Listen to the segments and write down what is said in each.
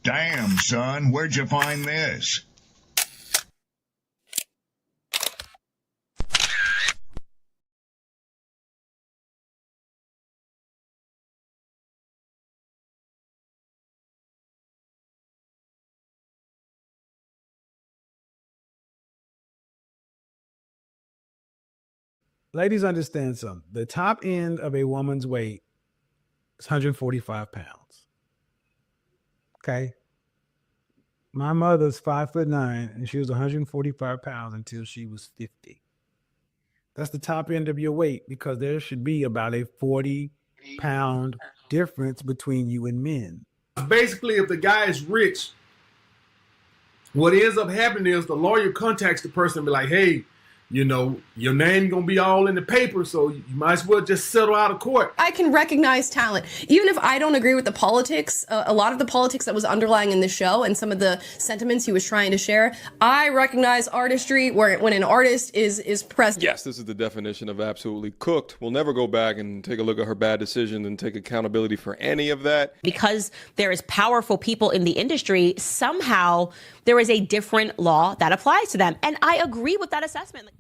Damn, son, where'd you find this? Ladies, understand something. The top end of a woman's weight is 145 pounds. Okay. My mother's 5'9" and she was 145 pounds until she was 50. That's the top end of your weight because there should be about a 40-pound difference between you and men. Basically, if the guy is rich, what ends up happening is the lawyer contacts the person and be like, hey, you know, your name gonna be all in the paper, so you might as well just settle out of court. I can recognize talent. Even if I don't agree with the politics, a lot of the politics that was underlying in the show and some of the sentiments he was trying to share, I recognize artistry when an artist is present. Yes, this is the definition of absolutely cooked. We'll never go back and take a look at her bad decision and take accountability for any of that. Because there is powerful people in the industry, somehow there is a different law that applies to them. And I agree with that assessment.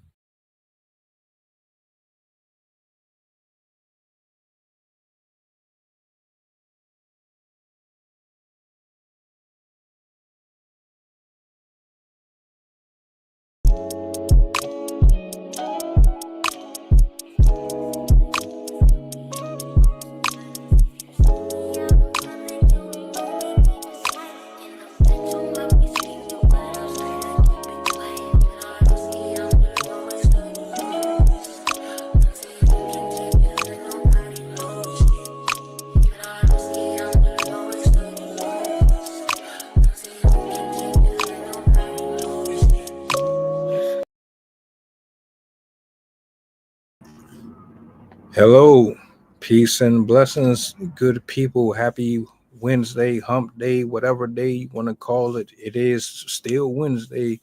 Hello, peace and blessings, good people. Happy Wednesday, hump day, whatever day you want to call it. It is still Wednesday.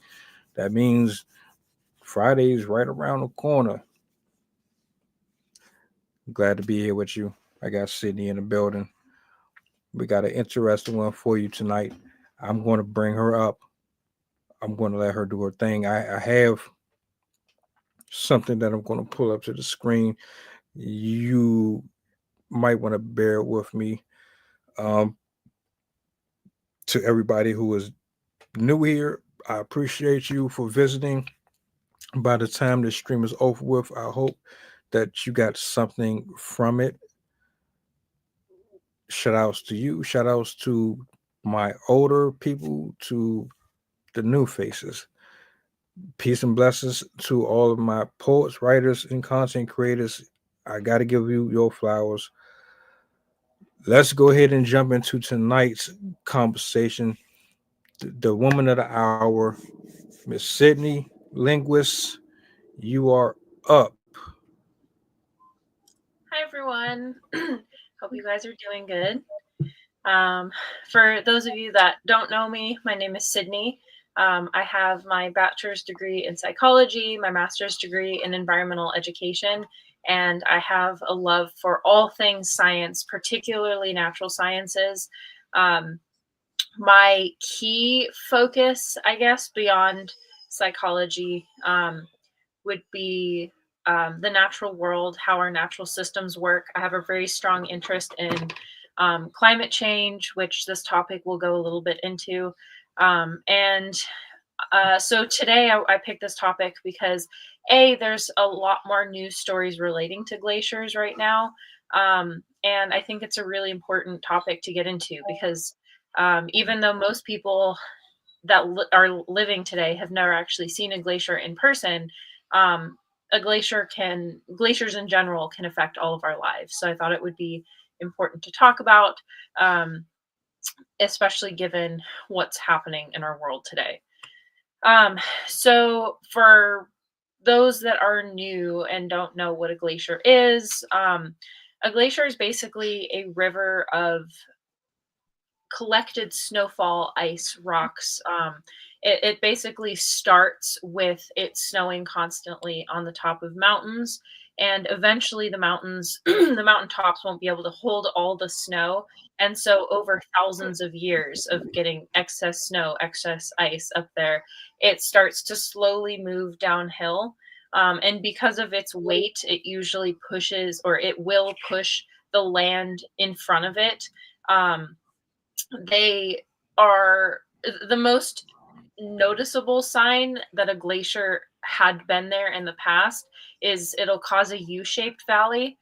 That means Friday's right around the corner. Glad to be here with you. I got Sydney in the building. We got an interesting one for you tonight. I'm going to bring her up. I'm going to let her do her thing. I have something that I'm going to pull up to the screen. You might want to bear with me. To everybody who is new here, I appreciate you for visiting. By the time this stream is over with, I hope that you got something from it. Shout outs to you. Shout outs to my older people, to the new faces. Peace and blessings to all of my poets, writers, and content creators. I got to give you your flowers. Let's go ahead and jump into tonight's conversation. The woman of the hour, Miss Sydney, linguist, you are up. Hi, everyone. Hope you guys are doing good. For those of you that don't know me, my name is Sydney. I have my bachelor's degree in psychology, my master's degree in environmental education, and I have a love for all things science, particularly natural sciences. My key focus, I guess, beyond psychology would be the natural world, how our natural systems work. I have a very strong interest in climate change, which this topic will go a little bit into. So today I picked this topic because there's a lot more news stories relating to glaciers right now. And I think it's a really important topic to get into because even though most people that are living today have never actually seen a glacier in person, glaciers in general can affect all of our lives. So I thought it would be important to talk about, especially given what's happening in our world today. So for those that are new and don't know what a glacier is basically a river of collected snowfall, ice, rocks. It basically starts with it snowing constantly on the top of mountains, and eventually the mountains, the mountain tops won't be able to hold all the snow. And so, over thousands of years of getting excess snow, excess ice up there, it starts to slowly move downhill. And because of its weight, it usually pushes, or it will push the land in front of it. Um, they are the most noticeable sign that a glacier had been there in the past is it'll cause a U-shaped valley.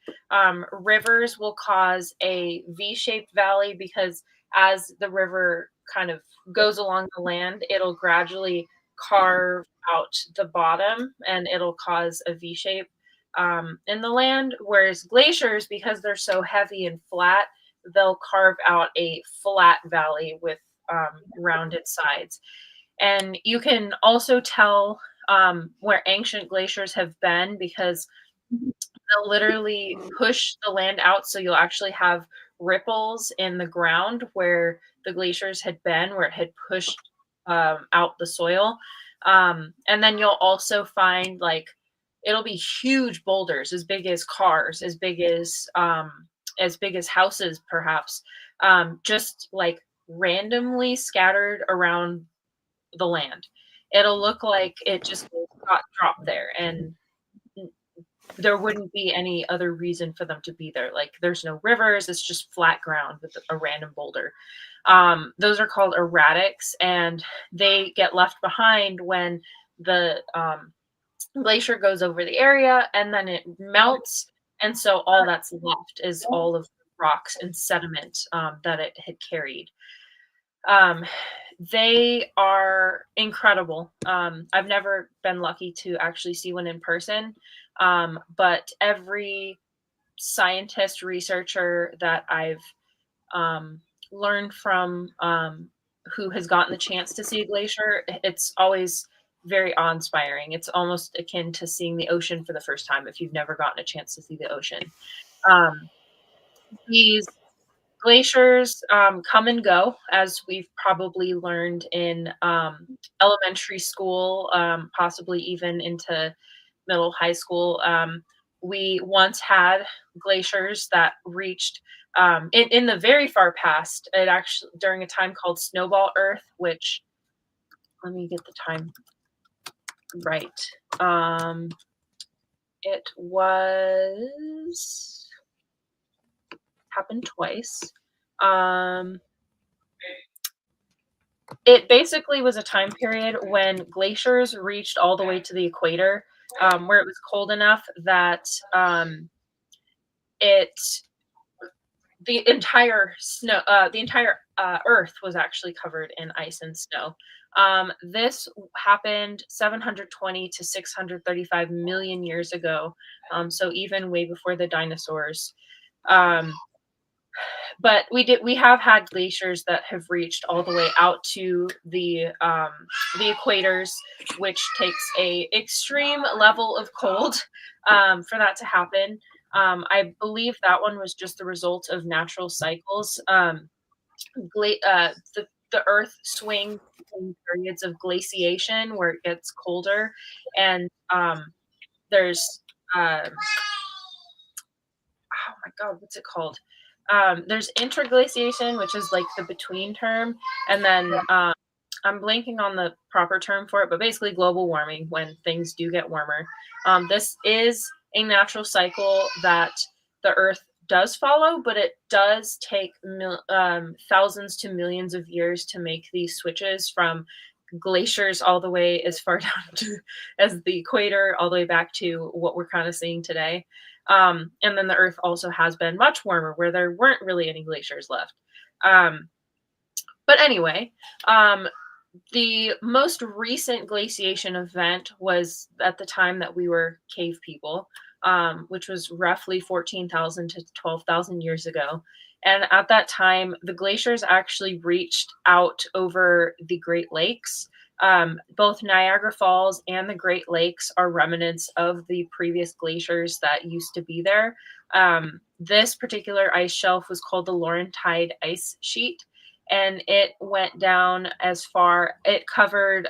Rivers will cause a V-shaped valley because as the river kind of goes along the land, it'll gradually carve out the bottom and it'll cause a V shape in the land. Whereas glaciers, because they're so heavy and flat, they'll carve out a flat valley with rounded sides. And you can also tell where ancient glaciers have been because they'll literally push the land out. So you'll actually have ripples in the ground where the glaciers had been, where it had pushed out the soil. And then you'll also find like it'll be huge boulders as big as cars, as big as houses, perhaps, just like randomly scattered around the land. It'll look like it just got dropped there, and there wouldn't be any other reason for them to be there. Like there's no rivers, it's just flat ground with a random boulder. Those are called erratics, and they get left behind when the glacier goes over the area and then it melts. And so all that's left is all of the rocks and sediment that it had carried. They are incredible. I've never been lucky to actually see one in person, but every scientist, researcher that I've learned from who has gotten the chance to see a glacier, it's always very awe-inspiring. It's almost akin to seeing the ocean for the first time if you've never gotten a chance to see the ocean. These glaciers come and go, as we've probably learned in elementary school, possibly even into middle high school. We once had glaciers that reached in the very far past. It actually during a time called Snowball Earth, which let me get the time right. It was happened twice. It basically was a time period when glaciers reached all the way to the equator, where it was cold enough that the entire Earth was actually covered in ice and snow. This happened 720 to 635 million years ago, so even way before the dinosaurs. But we have had glaciers that have reached all the way out to the equators, which takes a extreme level of cold for that to happen. I believe that one was just the result of natural cycles. The Earth swings in periods of glaciation where it gets colder, and there's oh my god, what's it called? There's interglaciation, which is like the between term, and then I'm blanking on the proper term for it, but basically global warming when things do get warmer. This is a natural cycle that the Earth does follow, but it does take thousands to millions of years to make these switches from glaciers all the way as far down to as the equator, all the way back to what we're kind of seeing today. And then the Earth also has been much warmer, where there weren't really any glaciers left. But anyway, the most recent glaciation event was at the time that we were cave people, which was roughly 14,000 to 12,000 years ago. And at that time, the glaciers actually reached out over the Great Lakes. Both Niagara Falls and the Great Lakes are remnants of the previous glaciers that used to be there. This particular ice shelf was called the Laurentide Ice Sheet. and it went down as far. It covered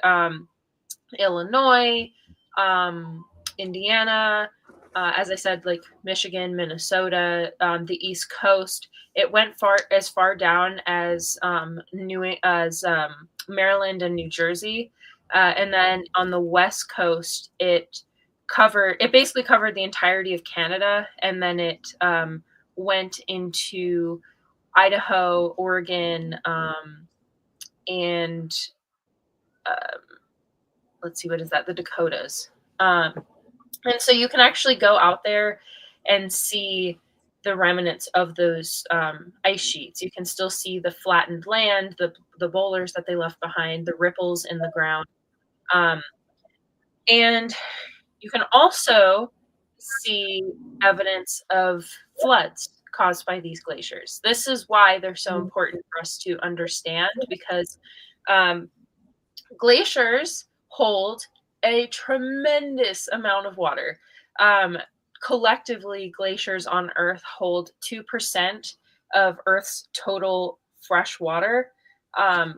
Illinois, Indiana, as I said, like Michigan, Minnesota, the East Coast. It went as far down as Maryland and New Jersey, and then on the West Coast, it basically covered the entirety of Canada, and then it went into Idaho, Oregon, and let's see, what is that? The Dakotas. And so you can actually go out there and see the remnants of those ice sheets. You can still see the flattened land, the boulders that they left behind, the ripples in the ground. And you can also see evidence of floods caused by these glaciers. This is why they're so important for us to understand, because glaciers hold a tremendous amount of water. Collectively, glaciers on Earth hold 2% of Earth's total fresh water,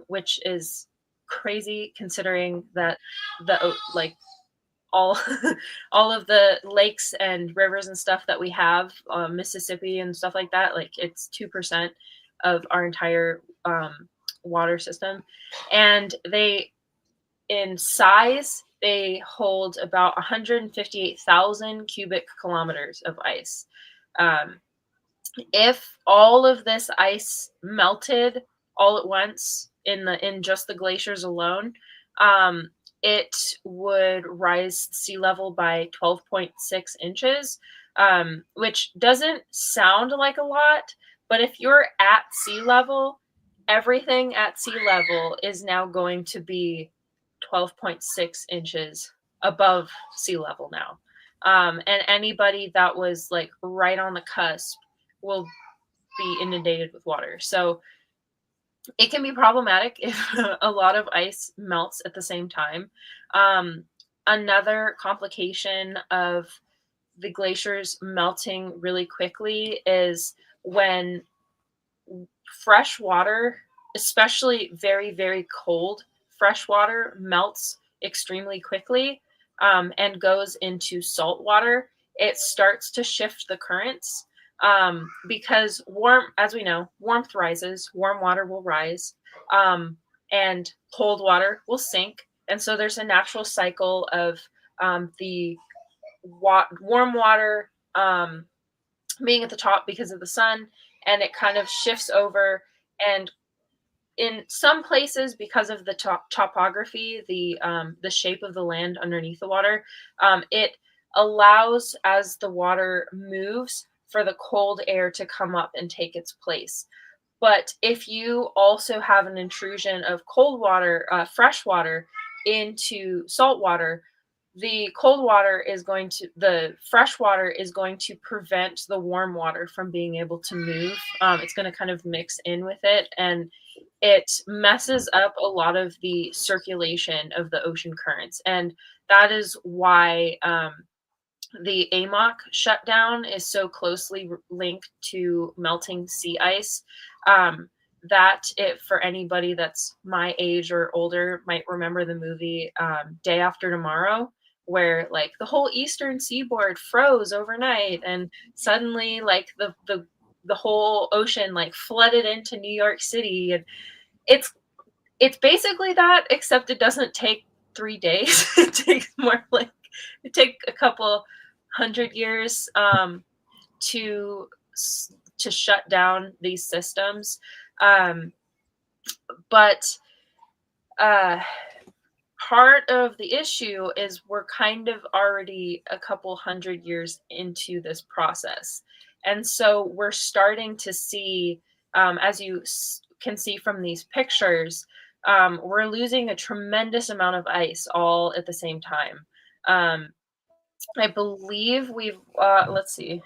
which is crazy considering that all all of the lakes and rivers and stuff that we have, Mississippi and stuff like that, like it's 2% of our entire water system. And in size, they hold about 158,000 cubic kilometers of ice. If all of this ice melted all at once in just the glaciers alone, it would rise sea level by 12.6 inches, which doesn't sound like a lot, but if you're at sea level, everything at sea level is now going to be 12.6 inches above sea level now. And anybody that was like right on the cusp will be inundated with water. So it can be problematic if a lot of ice melts at the same time. Another complication of the glaciers melting really quickly is when fresh water, especially very, very cold fresh water, melts extremely quickly and goes into salt water. It starts to shift the currents because as we know, warmth rises, warm water will rise, and cold water will sink. And so there's a natural cycle of the warm water being at the top because of the sun, and it kind of shifts over. And in some places, because of the topography, the shape of the land underneath the water, it allows, as the water moves, for the cold air to come up and take its place. But if you also have an intrusion of cold water, fresh water into salt water, the fresh water is going to prevent the warm water from being able to move. It's going to kind of mix in with it, and it messes up a lot of the circulation of the ocean currents. And that is why the AMOC shutdown is so closely linked to melting sea ice. For anybody that's my age or older might remember the movie Day After Tomorrow, where like the whole eastern seaboard froze overnight, and suddenly like the whole ocean like flooded into New York City. And it's basically that, except it doesn't take 3 days. It takes a couple 100 years to shut down these systems. But part of the issue is we're kind of already a couple 100 years into this process. And so we're starting to see, as you can see from these pictures, we're losing a tremendous amount of ice all at the same time. I believe we've, let's see.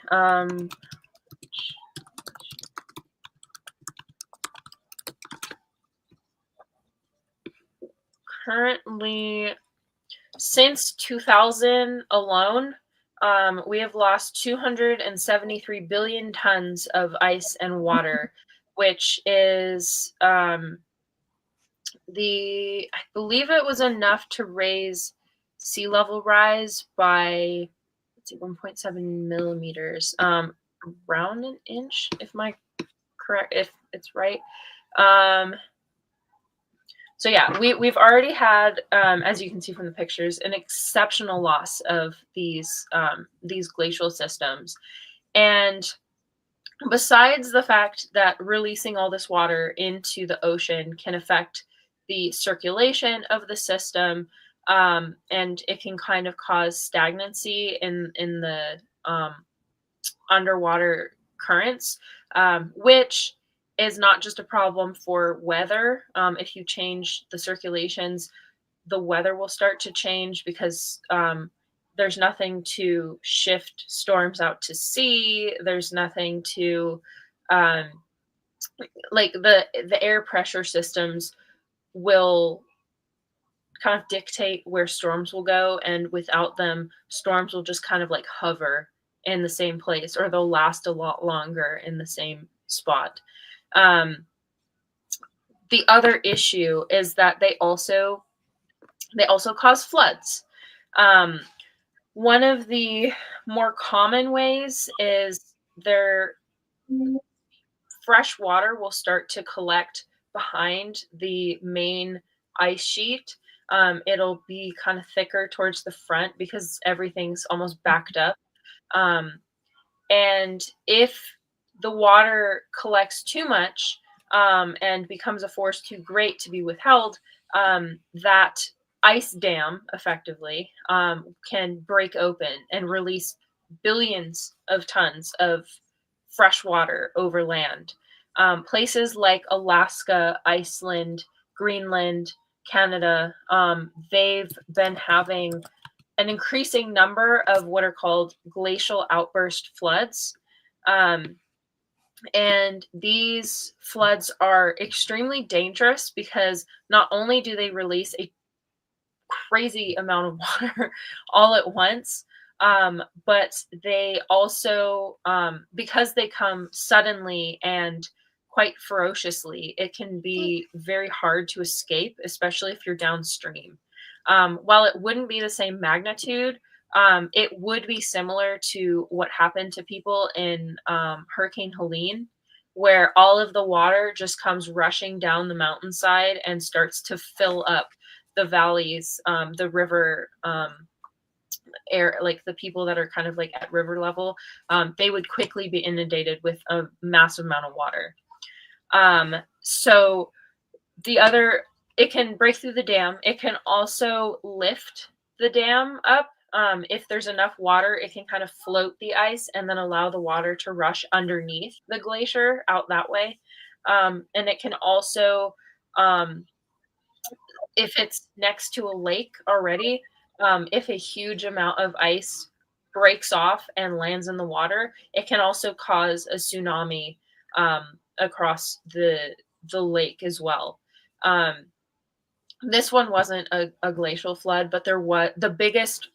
Currently, since 2000 alone, we have lost 273 billion tons of ice and water, which is I believe it was enough to raise sea level rise by, let's see, 1.7 millimeters, around an inch, if it's right. So yeah, we've already had, as you can see from the pictures, an exceptional loss of these glacial systems. And besides the fact that releasing all this water into the ocean can affect the circulation of the system, and it can kind of cause stagnancy in the underwater currents, which is not just a problem for weather. If you change the circulations, the weather will start to change because there's nothing to shift storms out to sea. There's nothing to like the air pressure systems will kind of dictate where storms will go, and without them, storms will just kind of like hover in the same place, or they'll last a lot longer in the same spot. The other issue is that they also cause floods. One of the more common ways is their fresh water will start to collect behind the main ice sheet. It'll be kind of thicker towards the front because everything's almost backed up. And if the water collects too much, and becomes a force too great to be withheld, that ice dam effectively can break open and release billions of tons of fresh water over land. Places like Alaska, Iceland, Greenland, Canada, they've been having an increasing number of what are called glacial outburst floods. And these floods are extremely dangerous because not only do they release a crazy amount of water all at once, but they also, because they come suddenly and quite ferociously, it can be very hard to escape, especially if you're downstream. While it wouldn't be the same magnitude, it would be similar to what happened to people in Hurricane Helene, where all of the water just comes rushing down the mountainside and starts to fill up the valleys, the river air, like the people that are kind of like at river level, they would quickly be inundated with a massive amount of water. So it can break through the dam. It can also lift the dam up. If there's enough water, it can kind of float the ice and then allow the water to rush underneath the glacier out that way. And it can also, if it's next to a lake already, if a huge amount of ice breaks off and lands in the water, it can also cause a tsunami across the lake as well. This one wasn't a glacial flood, but there was the biggest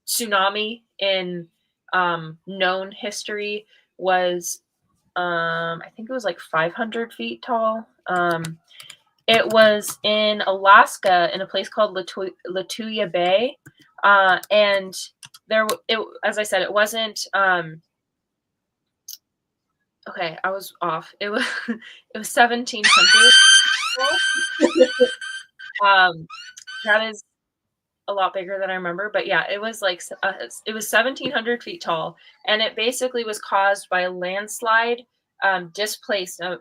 tsunami in known history was, I think it was like 500 feet tall. It was in Alaska in a place called Latuya Bay. And as I said, it wasn't, okay, I was off. It was 1,700. That is a lot bigger than I remember, but yeah, it was like it was 1,700 feet tall, and it basically was caused by a landslide, displaced a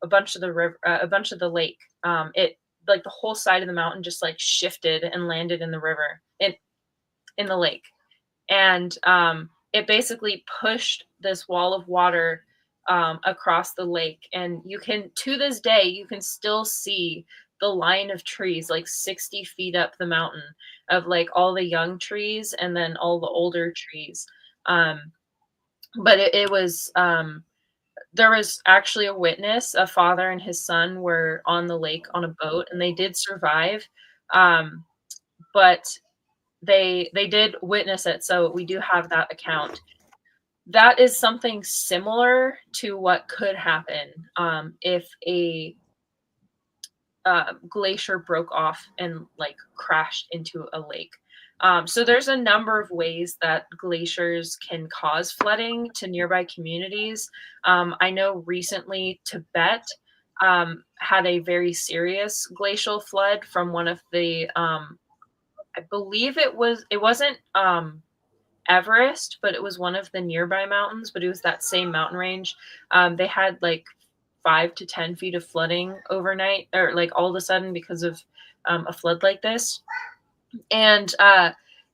bunch of the river, a bunch of the lake. It, like, the whole side of the mountain just like shifted and landed in the river, in the lake, and it basically pushed this wall of water across the lake, and to this day you can still see the line of trees like 60 feet up the mountain of like all the young trees and then all the older trees. But it was, there was actually a witness, a father and his son were on the lake on a boat, and they did survive. But they did witness it. So we do have that account. that is something similar to what could happen if a glacier broke off and like crashed into a lake. So there's a number of ways that glaciers can cause flooding to nearby communities. I know recently Tibet had a very serious glacial flood from one of the, I believe it wasn't Everest, but it was one of the nearby mountains, but it was that same mountain range. They had like 5 to 10 feet of flooding overnight, or like all of a sudden because of a flood like this. And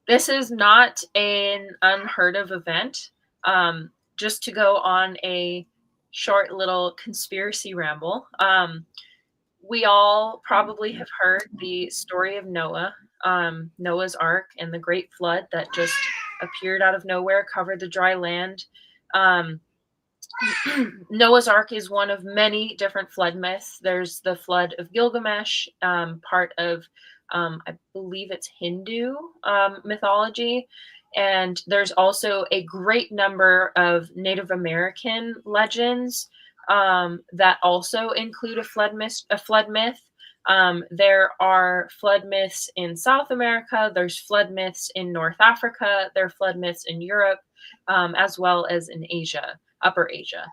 this is not an unheard of event. Just to go on a short little conspiracy ramble, we all probably have heard the story of Noah, Noah's Ark, and the great flood that just appeared out of nowhere, covered the dry land. Noah's Ark is one of many different flood myths. There's the flood of Gilgamesh, part of, I believe it's Hindu mythology. And there's also a great number of Native American legends that also include a flood myth. There are flood myths in South America. There's flood myths in North Africa. There are flood myths in Europe, as well as in Asia. Upper Asia.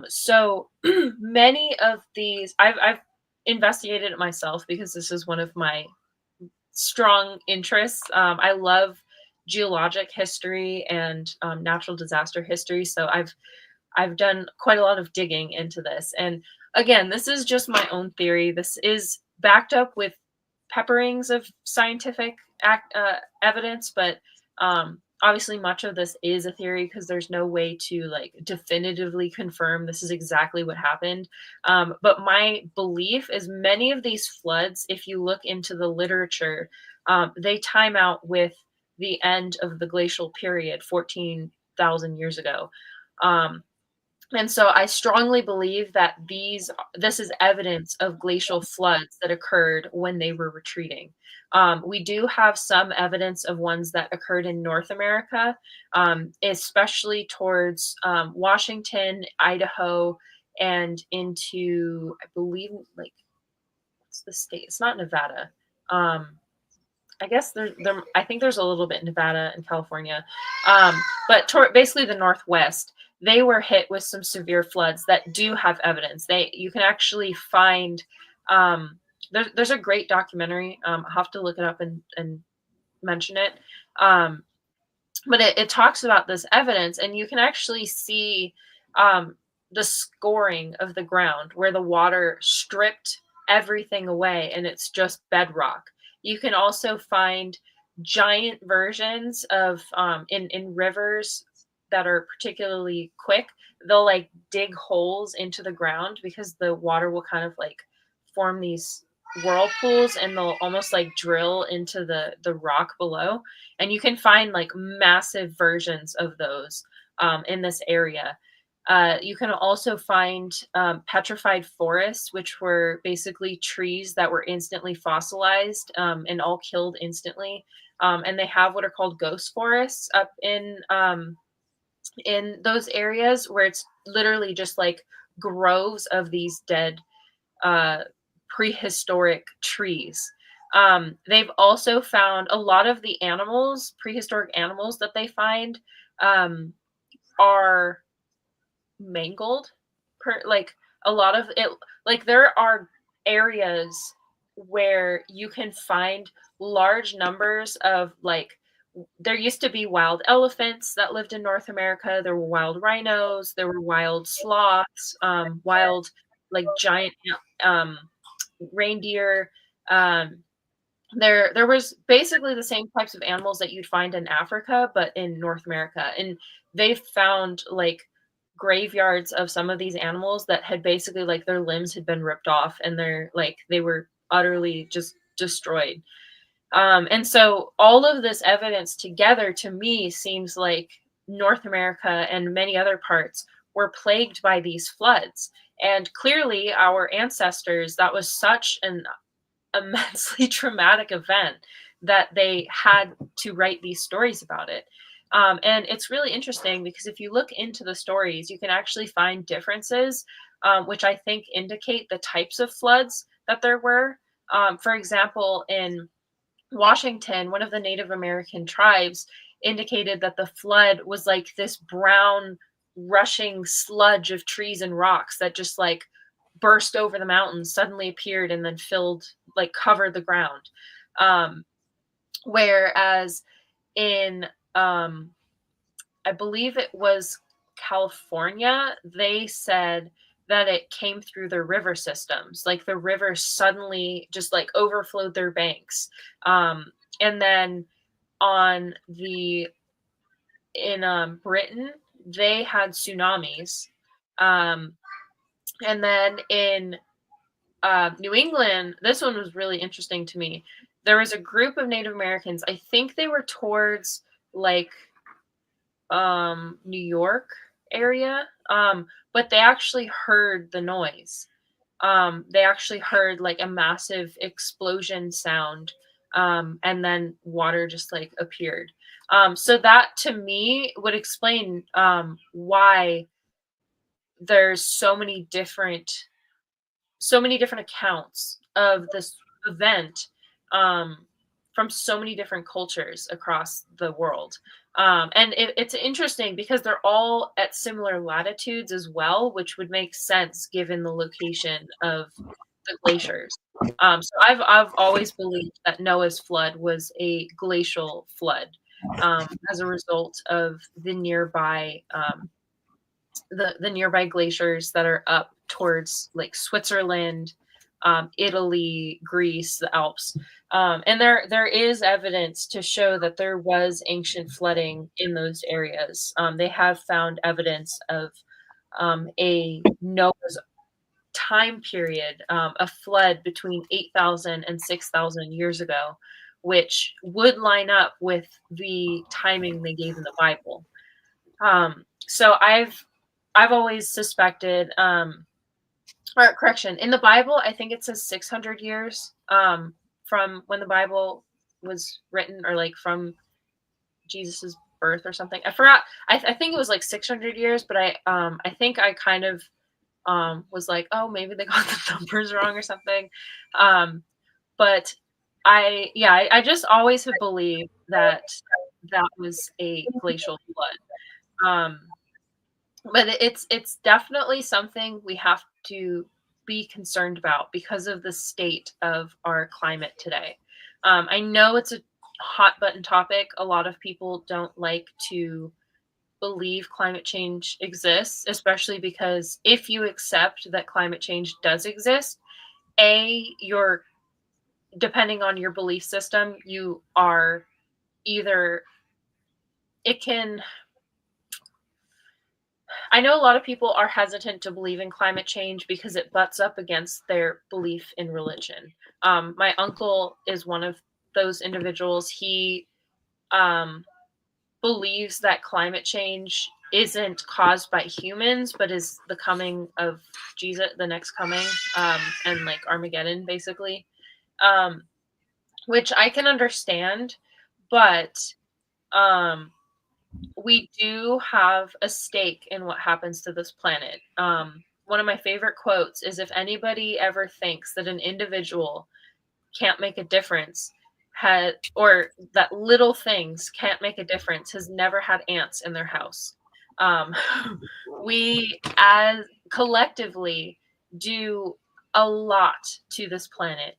So many of these, I've investigated it myself because this is one of my strong interests. I love geologic history and natural disaster history. So I've done quite a lot of digging into this. And again, this is just my own theory. This is backed up with pepperings of scientific evidence, but obviously much of this is a theory because there's no way to like definitively confirm this is exactly what happened. But my belief is many of these floods, if you look into the literature, they time out with the end of the glacial period 14,000 years ago. And so I strongly believe that this is evidence of glacial floods that occurred when they were retreating. We do have some evidence of ones that occurred in North America, especially towards Washington, Idaho, and into, I believe, like, what's the state? It's not Nevada. I guess I think there's a little bit in Nevada and California, but basically the Northwest. They were hit with some severe floods that do have evidence. You can actually find. There's a great documentary. I'll have to look it up and mention it. But it talks about this evidence, and you can actually see the scoring of the ground where the water stripped everything away, and it's just bedrock. You can also find giant versions of in rivers that are particularly quick. They'll like dig holes into the ground because the water will kind of like form these whirlpools, and they'll almost like drill into the rock below. And you can find like massive versions of those in this area. You can also find petrified forests, which were basically trees that were instantly fossilized and all killed instantly. And they have what are called ghost forests up in those areas where it's literally just like groves of these dead prehistoric trees. They've also found a lot of the animals, prehistoric animals that they find are mangled. Like a lot of it, like there are areas where you can find large numbers of like, there used to be wild elephants that lived in North America. There were wild rhinos. There were wild sloths, wild like giant reindeer. There was basically the same types of animals that you'd find in Africa, but in North America. And they found like graveyards of some of these animals that had basically like their limbs had been ripped off, and they were utterly just destroyed. And so all of this evidence together to me seems like North America and many other parts were plagued by these floods. And clearly our ancestors, that was such an immensely traumatic event that they had to write these stories about it. And it's really interesting because if you look into the stories, you can actually find differences, which I think indicate the types of floods that there were. For example, in Washington, one of the Native American tribes indicated that the flood was like this brown, rushing sludge of trees and rocks that just like burst over the mountains, suddenly appeared, and then filled, like covered the ground. Um, Whereas in, I believe it was California, they said that it came through the river systems. Like the river suddenly just like overflowed their banks. And then on the in Britain, they had tsunamis. Um, and then in New England, this one was really interesting to me. There was a group of Native Americans. I think they were towards like New York area, but they actually heard the noise. They actually heard like a massive explosion sound, and then water just like appeared. So that to me would explain why there's so many different accounts of this event, from so many different cultures across the world. And it's interesting because they're all at similar latitudes as well, which would make sense given the location of the glaciers. So I've always believed that Noah's flood was a glacial flood, as a result of the nearby the nearby glaciers that are up towards like Switzerland, Italy, Greece, the Alps. And there is evidence to show that there was ancient flooding in those areas. They have found evidence of a Noah's time period, a flood between 8,000 and 6,000 years ago, which would line up with the timing they gave in the Bible. So I've always suspected, or correction, in the Bible, I think it says 600 years, from when the Bible was written, or like from Jesus's birth or something. I forgot. I think it was like 600 years, but I think I kind of was like, oh, maybe they got the numbers wrong or something. But I just always have believed that that was a glacial flood. But it's definitely something we have to be concerned about because of the state of our climate today. I know it's a hot button topic. A lot of people don't like to believe climate change exists, especially because if you accept that climate change does exist, you're, depending on your belief system, you are either, it can, I know a lot of people are hesitant to believe in climate change because it butts up against their belief in religion. My uncle is one of those individuals. He believes that climate change isn't caused by humans, but is the coming of Jesus, the next coming, and like Armageddon, basically, which I can understand, but we do have a stake in what happens to this planet. One of my favorite quotes is, if anybody ever thinks that an individual can't make a difference, or that little things can't make a difference, has never had ants in their house. We as collectively do a lot to this planet.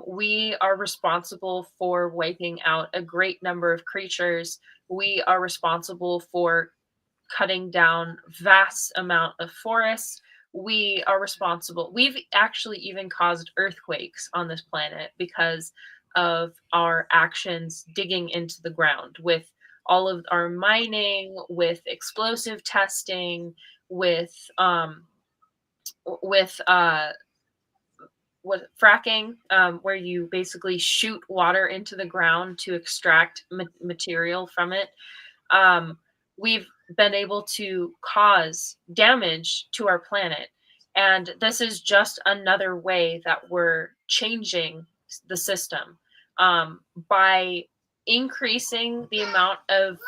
We are responsible for wiping out a great number of creatures. We are responsible for cutting down vast amount of forests. We are responsible. We've actually even caused earthquakes on this planet because of our actions digging into the ground, with all of our mining, with explosive testing, with with fracking, where you basically shoot water into the ground to extract material from it. We've been able to cause damage to our planet. And this is just another way that we're changing the system, by increasing the amount of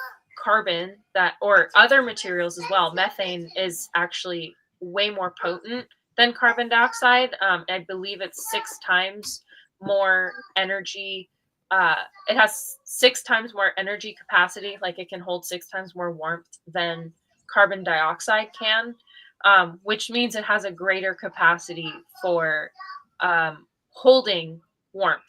carbon that, or other materials as well. Methane is actually way more potent than carbon dioxide. I believe it's 6 times more energy. It has 6 times more energy capacity, like it can hold 6 times more warmth than carbon dioxide can, which means it has a greater capacity for holding warmth.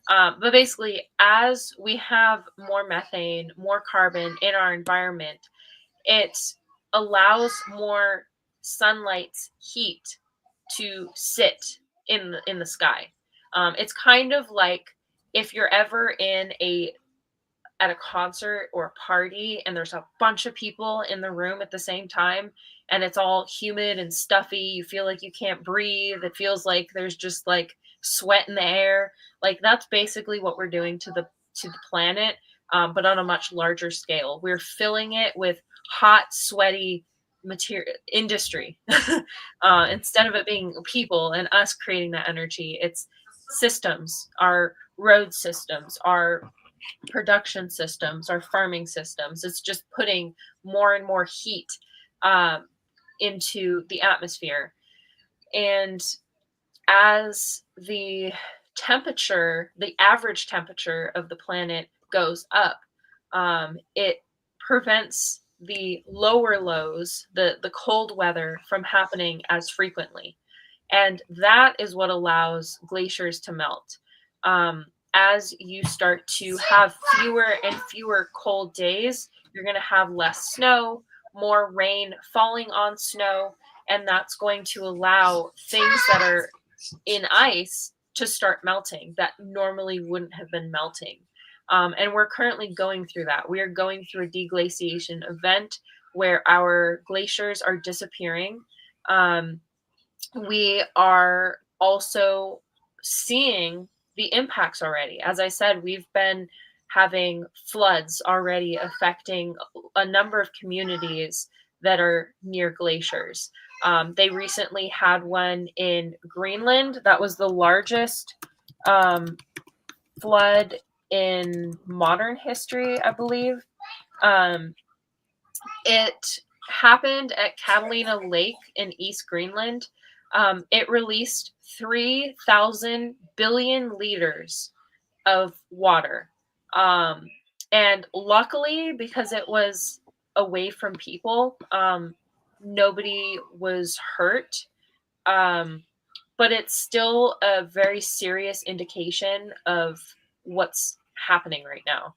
But basically, as we have more methane, more carbon in our environment, it allows more sunlight's heat to sit in the sky. It's kind of like if you're ever at a concert or a party and there's a bunch of people in the room at the same time and it's all humid and stuffy, you feel like you can't breathe, it feels like there's just like sweat in the air. Like that's basically what we're doing to the planet, but on a much larger scale. We're filling it with hot, sweaty material industry. Instead of it being people and us creating that energy, it's systems, our road systems, our production systems, our farming systems. It's just putting more and more heat into the atmosphere. And as the temperature, the average temperature of the planet goes up, it prevents the lower lows, the cold weather, from happening as frequently. And that is what allows glaciers to melt. As you start to have fewer and fewer cold days, you're going to have less snow, more rain falling on snow, and that's going to allow things that are in ice to start melting that normally wouldn't have been melting. And we're currently going through that. We are going through a deglaciation event where our glaciers are disappearing. We are also seeing the impacts already. As I said, we've been having floods already affecting a number of communities that are near glaciers. They recently had one in Greenland that was the largest flood in modern history, I believe. It happened at Catalina Lake in East Greenland. It released 3,000 billion liters of water. And luckily, because it was away from people, nobody was hurt. But it's still a very serious indication of what's happening right now.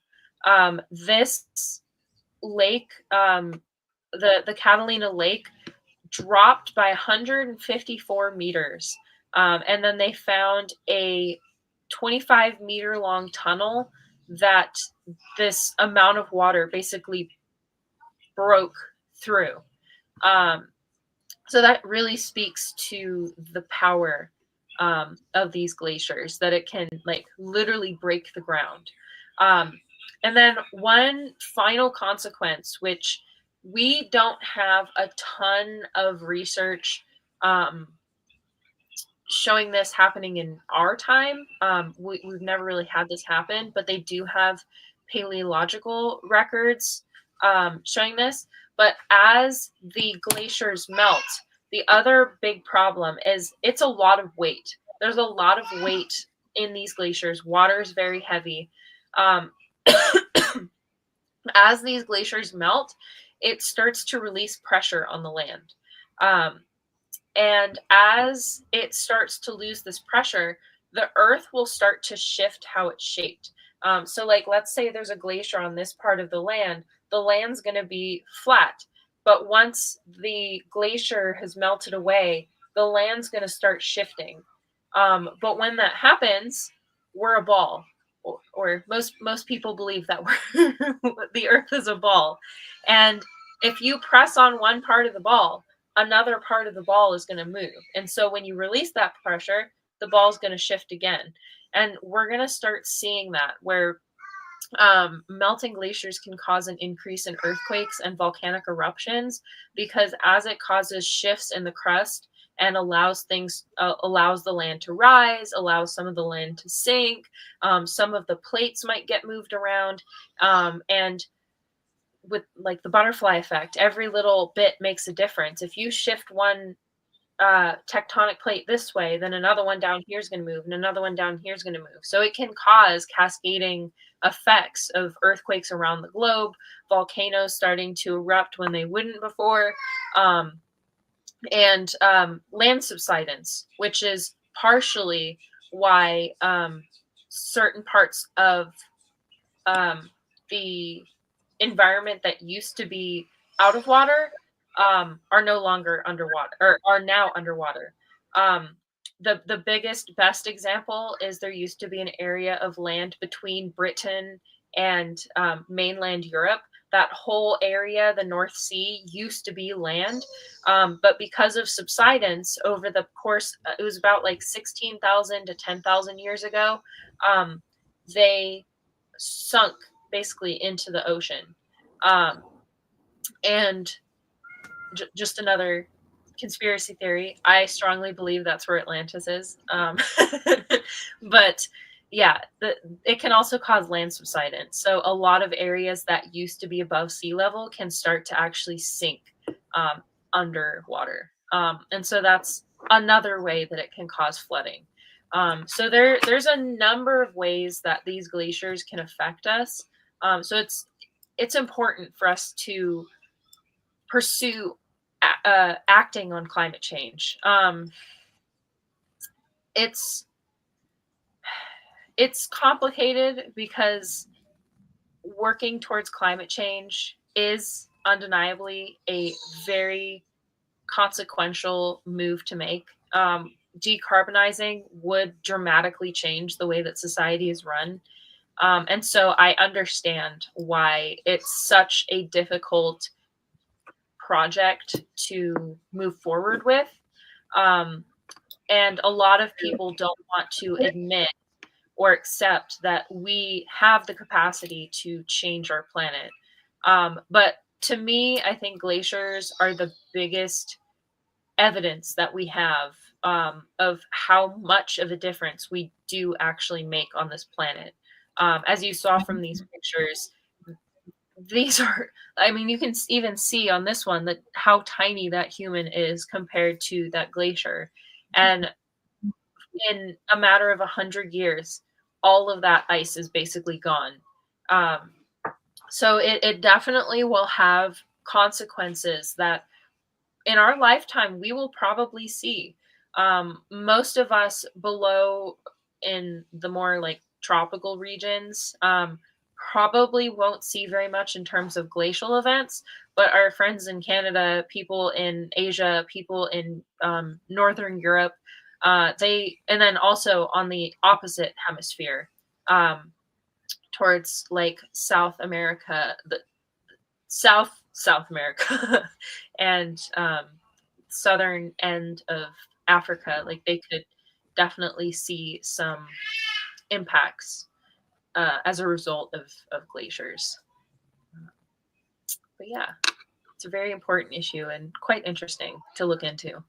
This lake, the Catalina Lake, dropped by 154 meters. And then they found a 25-meter long tunnel that this amount of water basically broke through. So that really speaks to the power of these glaciers, that it can like literally break the ground. And then one final consequence, which we don't have a ton of research showing this happening in our time. We've never really had this happen, but they do have paleological records showing this. But as the glaciers melt, the other big problem is it's a lot of weight. There's a lot of weight in these glaciers. Water is very heavy. As these glaciers melt, it starts to release pressure on the land. And as it starts to lose this pressure, the earth will start to shift how it's shaped. So like, let's say there's a glacier on this part of the land's going to be flat. But once the glacier has melted away, the land's going to start shifting. But when that happens, we're a ball. Or most people believe that the earth is a ball. And if you press on one part of the ball, another part of the ball is going to move. And so when you release that pressure, the ball is going to shift again. And we're going to start seeing that, where melting glaciers can cause an increase in earthquakes and volcanic eruptions, because as it causes shifts in the crust and allows the land to rise, allows some of the land to sink, some of the plates might get moved around, and with like the butterfly effect, every little bit makes a difference. If you shift one tectonic plate this way, then another one down here is going to move, and another one down here is going to move. So it can cause cascading effects of earthquakes around the globe, volcanoes starting to erupt when they wouldn't before, and land subsidence, which is partially why certain parts of the environment that used to be out of water are no longer underwater, or are now underwater. The biggest, best example is there used to be an area of land between Britain and mainland Europe. That whole area, the North Sea, used to be land. But because of subsidence over the course, it was about like 16,000 to 10,000 years ago, they sunk basically into the ocean. And just another conspiracy theory. I strongly believe that's where Atlantis is. But yeah, it can also cause land subsidence. So a lot of areas that used to be above sea level can start to actually sink underwater. And so that's another way that it can cause flooding. So there's a number of ways that these glaciers can affect us. So it's important for us to pursue acting on climate change. It's complicated because working towards climate change is undeniably a very consequential move to make. Decarbonizing would dramatically change the way that society is run. And so I understand why it's such a difficult project to move forward with. And a lot of people don't want to admit or accept that we have the capacity to change our planet. But to me, I think glaciers are the biggest evidence that we have of how much of a difference we do actually make on this planet. As you saw from these pictures, these are, I mean, you can even see on this one that how tiny that human is compared to that glacier. And in a matter of 100 years, all of that ice is basically gone. So it definitely will have consequences that in our lifetime we will probably see. Most of us below in the more like tropical regions probably won't see very much in terms of glacial events, but our friends in Canada, people in Asia, people in Northern Europe, and then also on the opposite hemisphere, towards like South America, the South America, and southern end of Africa, like they could definitely see some impacts as a result of glaciers. But yeah, it's a very important issue and quite interesting to look into.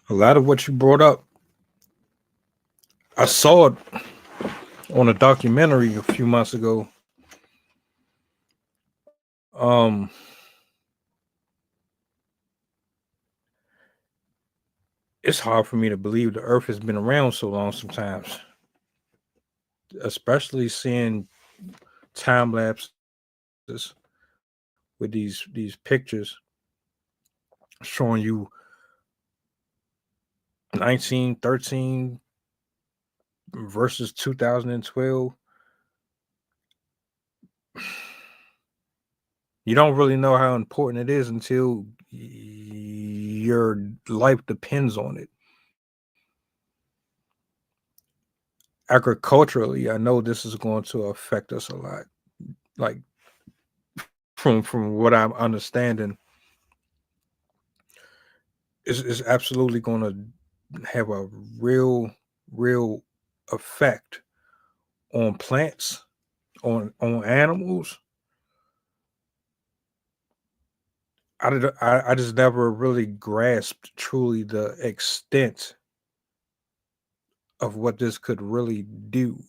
A lot of what you brought up, I saw it on a documentary a few months ago. It's hard for me to believe the Earth has been around so long sometimes, especially seeing time lapses with these pictures showing you 1913 versus 2012. You don't really know how important it is until your life depends on it. Agriculturally, I know this is going to affect us a lot. Like from what I'm understanding, it's absolutely going to have a real effect on plants, on animals. I just never really grasped truly the extent of what this could really do.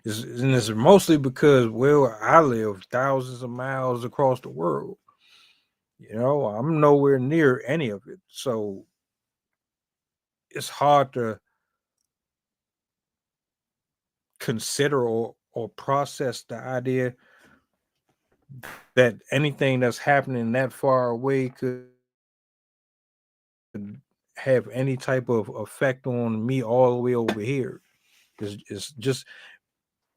And it's mostly because, well, I live thousands of miles across the world. You know, I'm nowhere near any of it. So it's hard to consider or process the idea that anything that's happening that far away could have any type of effect on me all the way over here. It's just,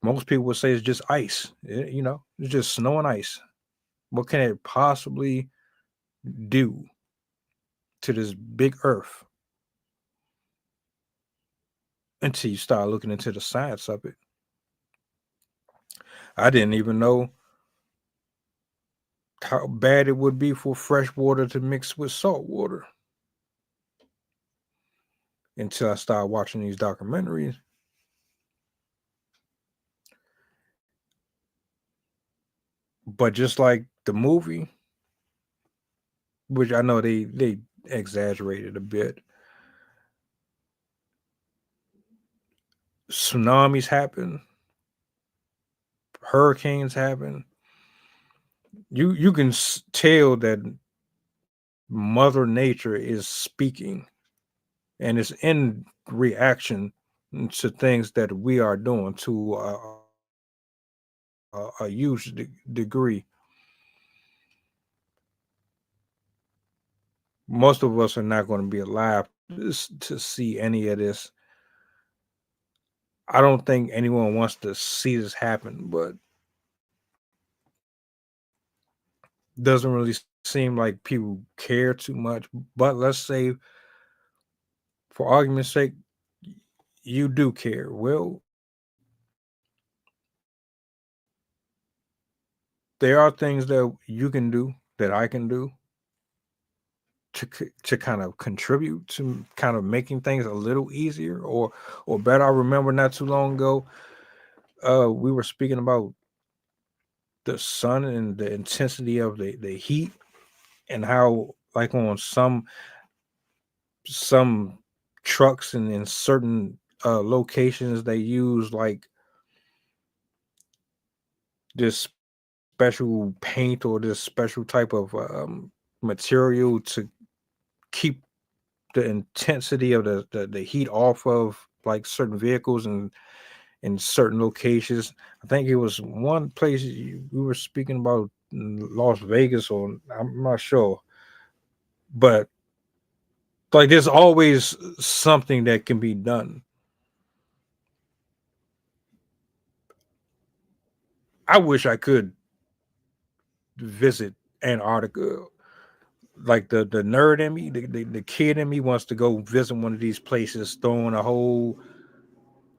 most people would say it's just ice. You know, it's just snow and ice. What can it possibly do to this big earth until you start looking into the science of it? I didn't even know how bad it would be for fresh water to mix with salt water until I started watching these documentaries. But just like the movie, which I know they exaggerated a bit, tsunamis happen, hurricanes happen. You can tell that Mother Nature is speaking, and it's in reaction to things that we are doing to a huge degree. Most of us are not going to be alive to see any of this. I don't think anyone wants to see this happen, but doesn't really seem like people care too much. But let's say, for argument's sake, you do care. Well, there are things that you can do, that I can do, to kind of contribute to kind of making things a little easier or better. I remember not too long ago, we were speaking about the sun and the intensity of the heat, and how, like, on some trucks and in certain locations, they use like this special paint or this special type of material to keep the intensity of the heat off of like certain vehicles and in certain locations. I think it was one place we were speaking about in Las Vegas, or I'm not sure, but like there's always something that can be done. I wish I could visit Antarctica. Like the nerd in me, the kid in me wants to go visit one of these places, throwing a whole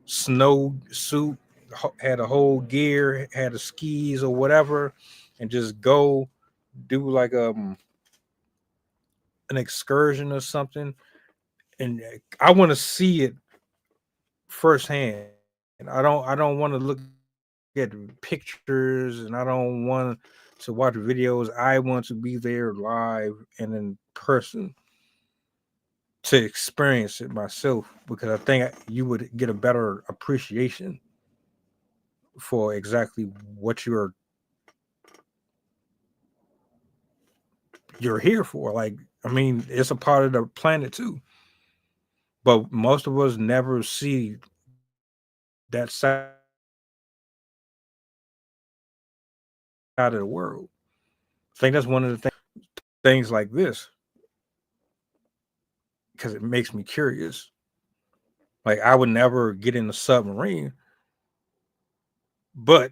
snow suit, had a whole gear, had the skis or whatever, and just go do like an excursion or something. And I want to see it firsthand. And I don't want to look at pictures, and I don't want to watch videos. I want to be there live and in person to experience it myself, because I think you would get a better appreciation for exactly what you're here for. Like, I mean, it's a part of the planet too, but most of us never see that side of the world. I think that's one of the things like this, because it makes me curious. Like, I would never get in a submarine, but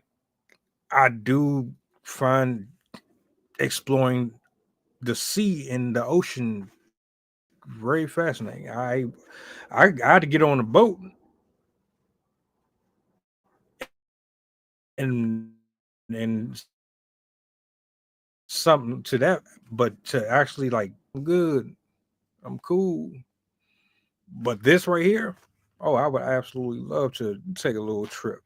I do find exploring the sea and the ocean very fascinating. I had to get on a boat and something to that, but to actually like, I'm good, I'm cool. But this right here, oh, I would absolutely love to take a little trip.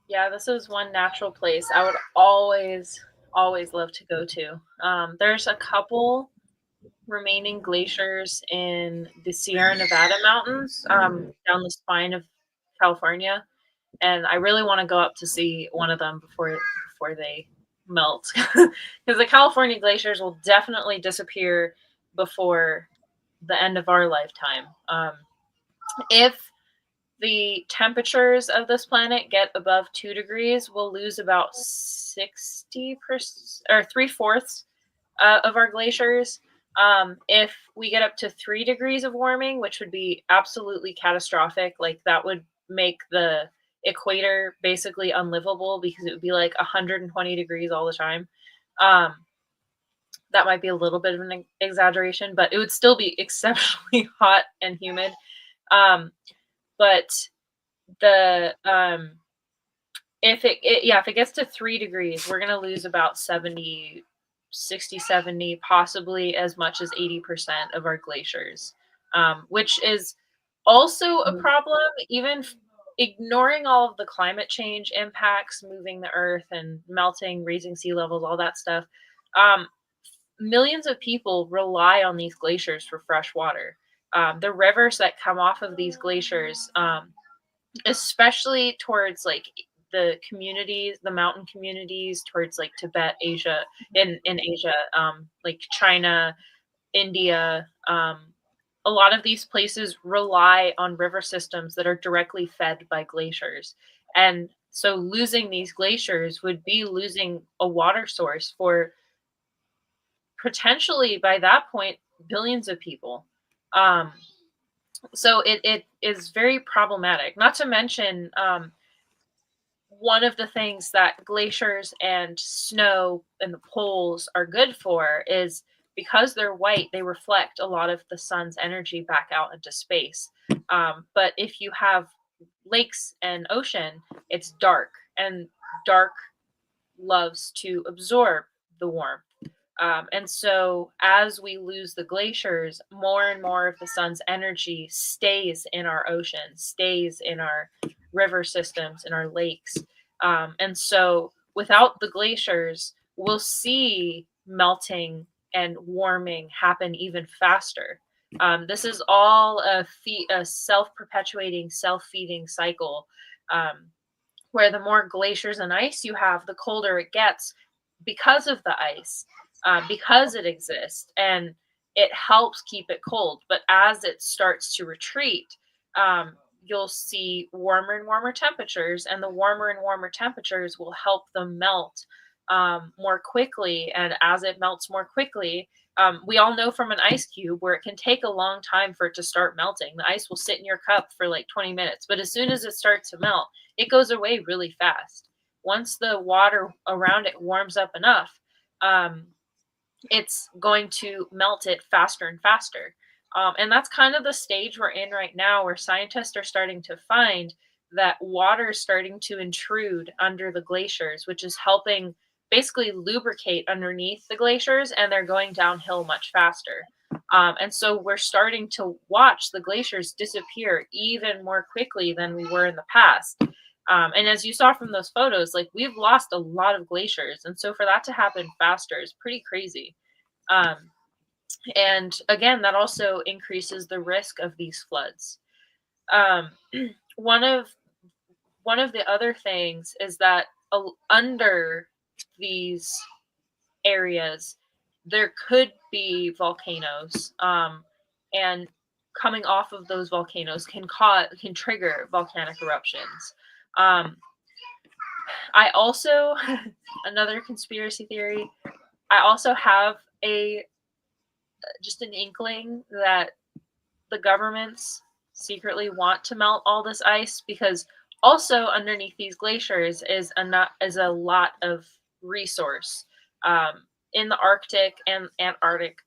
Yeah, this is one natural place I would always love to go to. There's a couple remaining glaciers in the Sierra Nevada mountains, down the spine of California, and I really want to go up to see one of them before they melt, because the California glaciers will definitely disappear before the end of our lifetime. If the temperatures of this planet get above 2 degrees, we'll lose about 60% or 3/4 of our glaciers. If we get up to 3 degrees of warming, which would be absolutely catastrophic, like that would make the equator basically unlivable because it would be like 120 degrees all the time. Um, that might be a little bit of an exaggeration, but it would still be exceptionally hot and humid. But the if it gets to 3 degrees, we're going to lose about 70, 60, 70, possibly as much as 80% of our glaciers, which is also a problem. Even ignoring all of the climate change impacts, moving the earth and melting, raising sea levels, all that stuff, millions of people rely on these glaciers for fresh water. The rivers that come off of these glaciers, especially towards like the communities, the mountain communities towards like Tibet, Asia, in Asia, like China, India, a lot of these places rely on river systems that are directly fed by glaciers. And so losing these glaciers would be losing a water source for potentially, by that point, billions of people. So it is very problematic. Not to mention, one of the things that glaciers and snow and the poles are good for is because they're white, they reflect a lot of the sun's energy back out into space. But if you have lakes and ocean, it's dark, and dark loves to absorb the warmth. And so, as we lose the glaciers, more and more of the sun's energy stays in our oceans, stays in our river systems, in our lakes. And so, without the glaciers, we'll see melting and warming happen even faster. This is all a self-perpetuating, self-feeding cycle, where the more glaciers and ice you have, the colder it gets because of the ice, because it exists and it helps keep it cold. But as it starts to retreat, you'll see warmer and warmer temperatures, and the warmer and warmer temperatures will help them melt more quickly. And as it melts more quickly, we all know from an ice cube where it can take a long time for it to start melting. The ice will sit in your cup for like 20 minutes, but as soon as it starts to melt, it goes away really fast. Once the water around it warms up enough, it's going to melt it faster and faster. And that's kind of the stage we're in right now, where scientists are starting to find that water is starting to intrude under the glaciers, which is helping basically lubricate underneath the glaciers, and they're going downhill much faster. And so we're starting to watch the glaciers disappear even more quickly than we were in the past. And as you saw from those photos, like we've lost a lot of glaciers. And so for that to happen faster is pretty crazy. And again, that also increases the risk of these floods. One of the other things is that under these areas, there could be volcanoes, and coming off of those volcanoes can trigger volcanic eruptions. I also, another conspiracy theory, I also have just an inkling that the governments secretly want to melt all this ice, because also underneath these glaciers is a lot of resource. In the Arctic and Antarctic,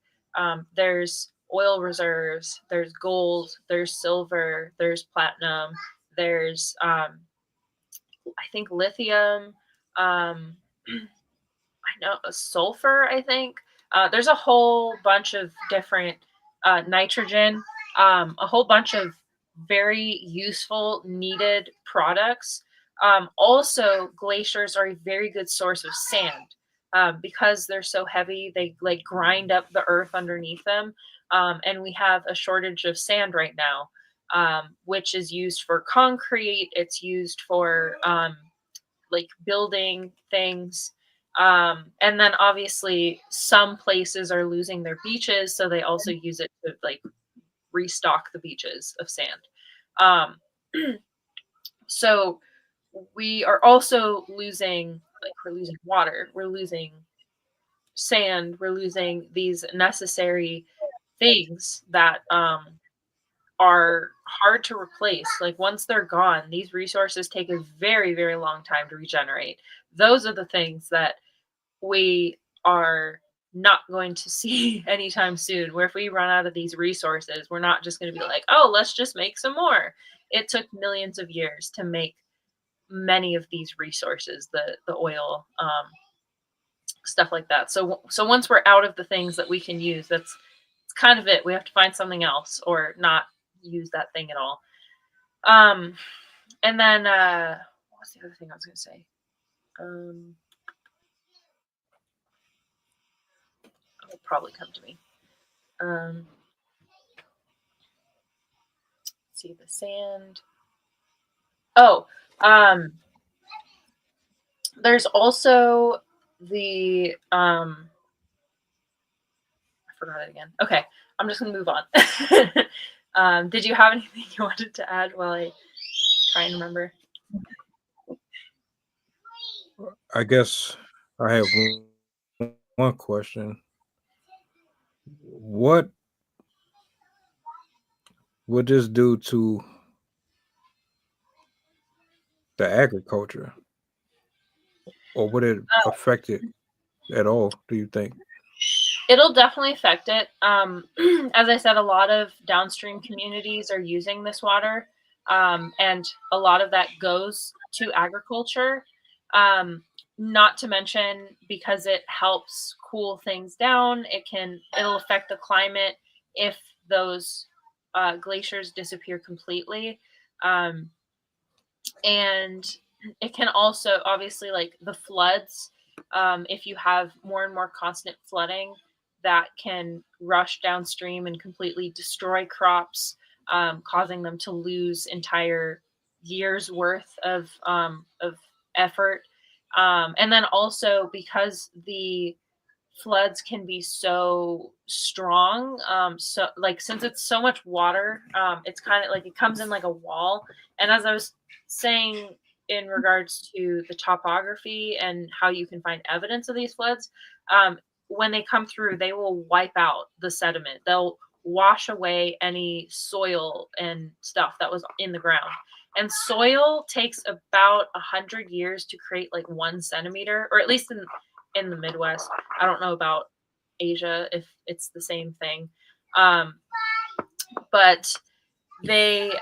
there's oil reserves, there's gold, there's silver, there's platinum, there's I think lithium, I know sulfur, I think. There's a whole bunch of different nitrogen, a whole bunch of very useful, needed products. Also, glaciers are a very good source of sand. because they're so heavy, they like grind up the earth underneath them. And we have a shortage of sand right now, which is used for concrete. It's used for like building things. And then obviously some places are losing their beaches, so they also use it to like restock the beaches of sand. Um, so we are also losing, like, we're losing water, we're losing sand, we're losing these necessary things that are hard to replace. Like once they're gone, these resources take a very, very long time to regenerate. Those are the things that we are not going to see anytime soon. Where if we run out of these resources, we're not just going to be like, oh, let's just make some more. It took millions of years to make many of these resources, the oil, stuff like that. So once we're out of the things that we can use, that's kind of it. We have to find something else or not use that thing at all. And then what's the other thing I was going to say? It'll probably come to me. See the sand. Oh, there's also the I forgot it again. Okay, I'm just gonna move on. Did you have anything you wanted to add while I try and remember? I guess I have one question. What would this do to the agriculture, or would it affect it at all, do you think? It'll definitely affect it. As I said, a lot of downstream communities are using this water, and a lot of that goes to agriculture. Not to mention, because it helps cool things down, it'll affect the climate if those glaciers disappear completely. And it can also, obviously, like the floods, if you have more and more constant flooding, that can rush downstream and completely destroy crops, causing them to lose entire years worth of effort. And then also, because the floods can be so strong, so like since it's so much water, it's kind of like it comes in like a wall. And as I was saying, in regards to the topography and how you can find evidence of these floods, when they come through, they will wipe out the sediment. They'll wash away any soil and stuff that was in the ground. And soil takes about 100 years to create like 1 centimeter, or at least in the Midwest. I don't know about Asia if it's the same thing, but they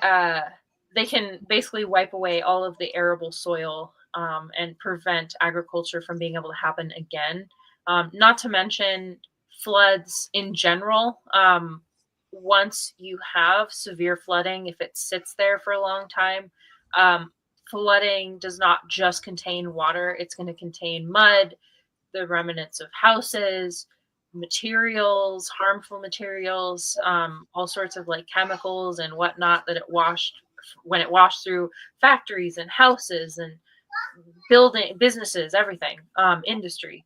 can basically wipe away all of the arable soil, and prevent agriculture from being able to happen again. Not to mention floods in general. Once you have severe flooding, if it sits there for a long time, flooding does not just contain water. It's going to contain mud, the remnants of houses, materials, harmful materials, all sorts of like chemicals and whatnot that when it washed through factories and houses and businesses, everything, industry.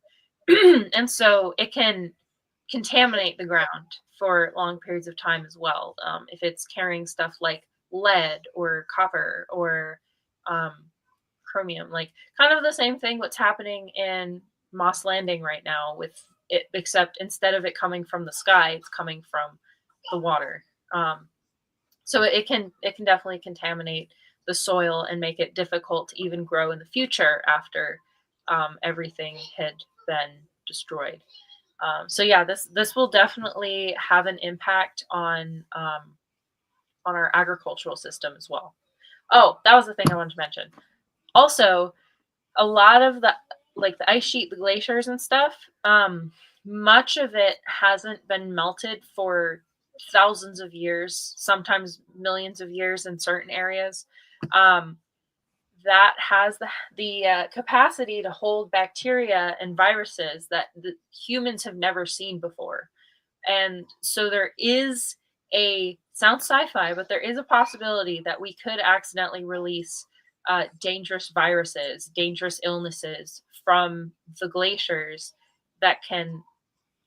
And so it can contaminate the ground for long periods of time as well. If it's carrying stuff like lead or copper or chromium, like kind of the same thing what's happening in Moss Landing right now with it, except instead of it coming from the sky, it's coming from the water. So it can definitely contaminate the soil and make it difficult to even grow in the future after everything had been destroyed. So yeah, this will definitely have an impact on our agricultural system as well. Oh, that was the thing I wanted to mention. Also, a lot of the ice sheet, the glaciers and stuff, much of it hasn't been melted for thousands of years, sometimes millions of years in certain areas. that has the capacity to hold bacteria and viruses that the humans have never seen before. And so there is sounds sci-fi, but there is a possibility that we could accidentally release dangerous viruses, dangerous illnesses from the glaciers that can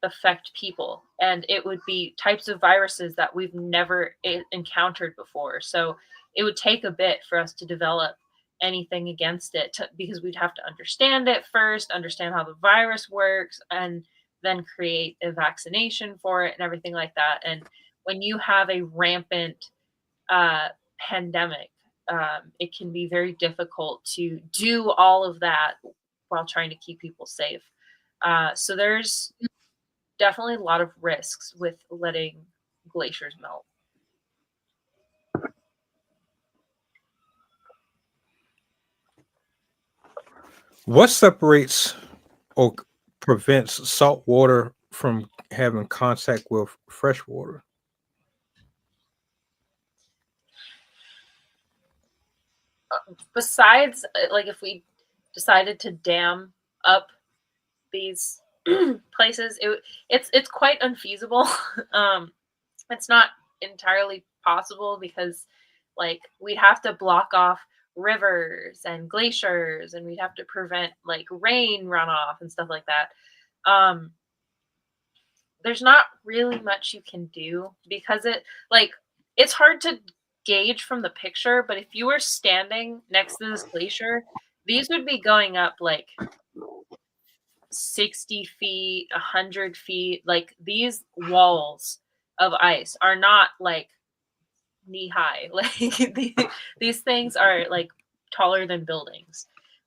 affect people. And it would be types of viruses that we've never encountered before. So it would take a bit for us to develop anything against it because we'd have to understand it first, understand how the virus works, and then create a vaccination for it and everything like that. And when you have a rampant pandemic, it can be very difficult to do all of that while trying to keep people safe. So there's definitely a lot of risks with letting glaciers melt. What separates or prevents salt water from having contact with fresh water? Besides, like if we decided to dam up these places, it's quite unfeasible. It's not entirely possible because like we'd have to block off rivers and glaciers, and we'd have to prevent like rain runoff and stuff like that. There's not really much you can do because it's hard to gauge from the picture, but if you were standing next to this glacier, these would be going up like 60 feet, 100 feet. Like these walls of ice are not like knee high. Like these things are like taller than buildings.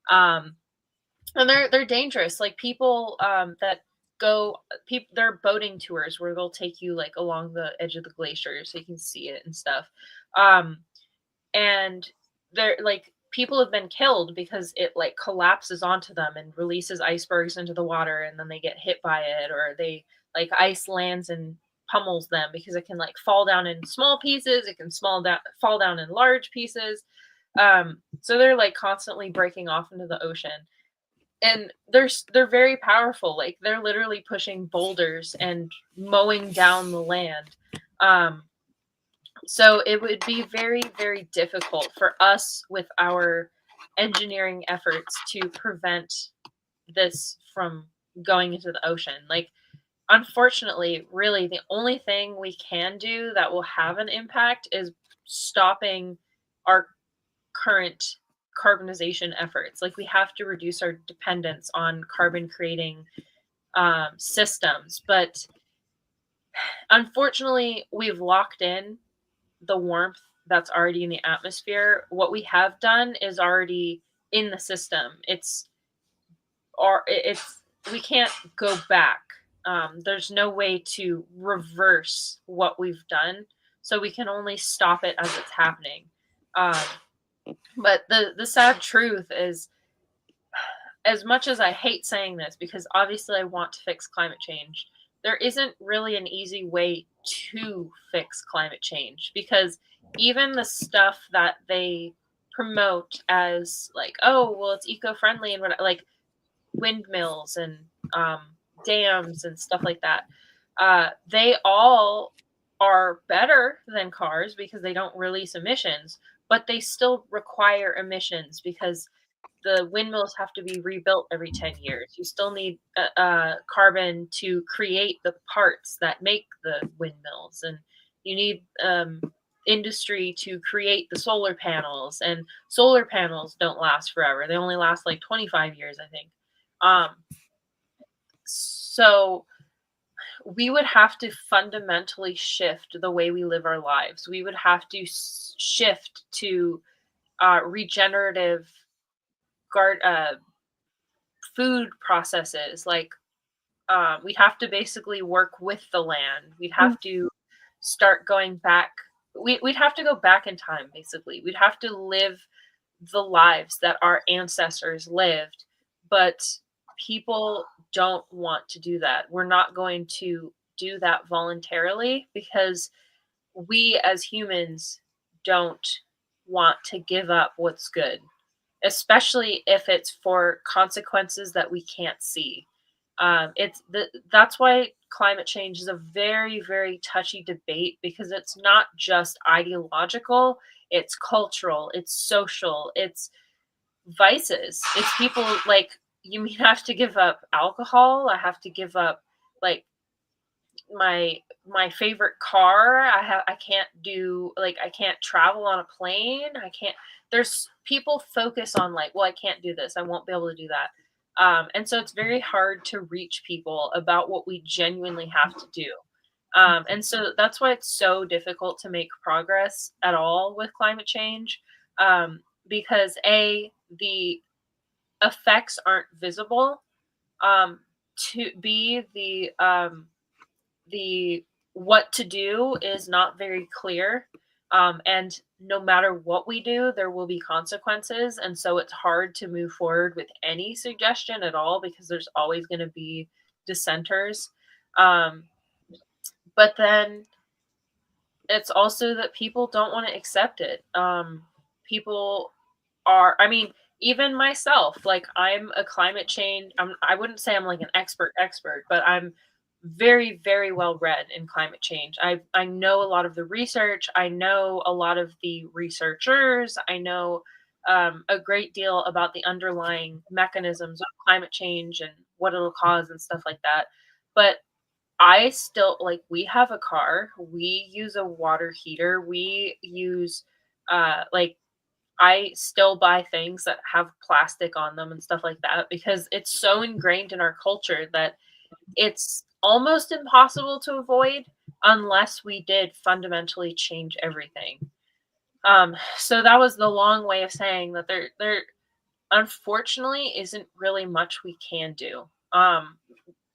And they're dangerous. Like people that their boating tours where they'll take you like along the edge of the glacier so you can see it and stuff. And they're like people have been killed because it like collapses onto them and releases icebergs into the water, and then they get hit by it, or they like ice lands and pummels them because it can like fall down in small pieces, it can fall down in large pieces. So they're like constantly breaking off into the ocean, and they're very powerful. Like they're literally pushing boulders and mowing down the land. So it would be very, very difficult for us with our engineering efforts to prevent this from going into the ocean. Like, unfortunately, really the only thing we can do that will have an impact is stopping our current carbonization efforts. Like, we have to reduce our dependence on carbon creating systems. But unfortunately, we've locked in the warmth that's already in the atmosphere. What we have done is already in the system. It's we can't go back. There's no way to reverse what we've done, so we can only stop it as it's happening. But the sad truth is, as much as I hate saying this, because obviously I want to fix climate change, there isn't really an easy way to fix climate change, because even the stuff that they promote as like, oh, well, it's eco-friendly and what, like windmills and dams and stuff like that, they all are better than cars because they don't release emissions, but they still require emissions because the windmills have to be rebuilt every 10 years. You still need carbon to create the parts that make the windmills, and you need industry to create the solar panels, and solar panels don't last forever. They only last like 25 years, I think. So we would have to fundamentally shift the way we live our lives. We would have to shift to regenerative food processes. Like we'd have to basically work with the land. We'd have to start going back. We'd have to go back in time, basically. We'd have to live the lives that our ancestors lived, but people don't want to do that. We're not going to do that voluntarily because we as humans don't want to give up what's good. especially if it's for consequences that we can't see. That's why climate change is a very, very touchy debate, because it's not just ideological, it's cultural, it's social, it's vices. It's people like, you mean I have to give up alcohol? I have to give up like my favorite car. I can't do, like, I can't travel on a plane. I can't. There's people focus on like, well, I can't do this. I won't be able to do that. And so it's very hard to reach people about what we genuinely have to do. And so that's why it's so difficult to make progress at all with climate change, because the effects aren't visible. To be the what to do is not very clear. And no matter what we do, there will be consequences. And so it's hard to move forward with any suggestion at all, because there's always going to be dissenters. But then it's also that people don't want to accept it. People I mean, even myself, like, I'm a climate change, I wouldn't say I'm like an expert, but I'm very, very well read in climate change. I know a lot of the research. I know a lot of the researchers. I know a great deal about the underlying mechanisms of climate change and what it'll cause and stuff like that. But I still, like, we have a car, we use a water heater, we use like, I still buy things that have plastic on them and stuff like that, because it's so ingrained in our culture that it's almost impossible to avoid unless we did fundamentally change everything. So that was the long way of saying that there unfortunately isn't really much we can do.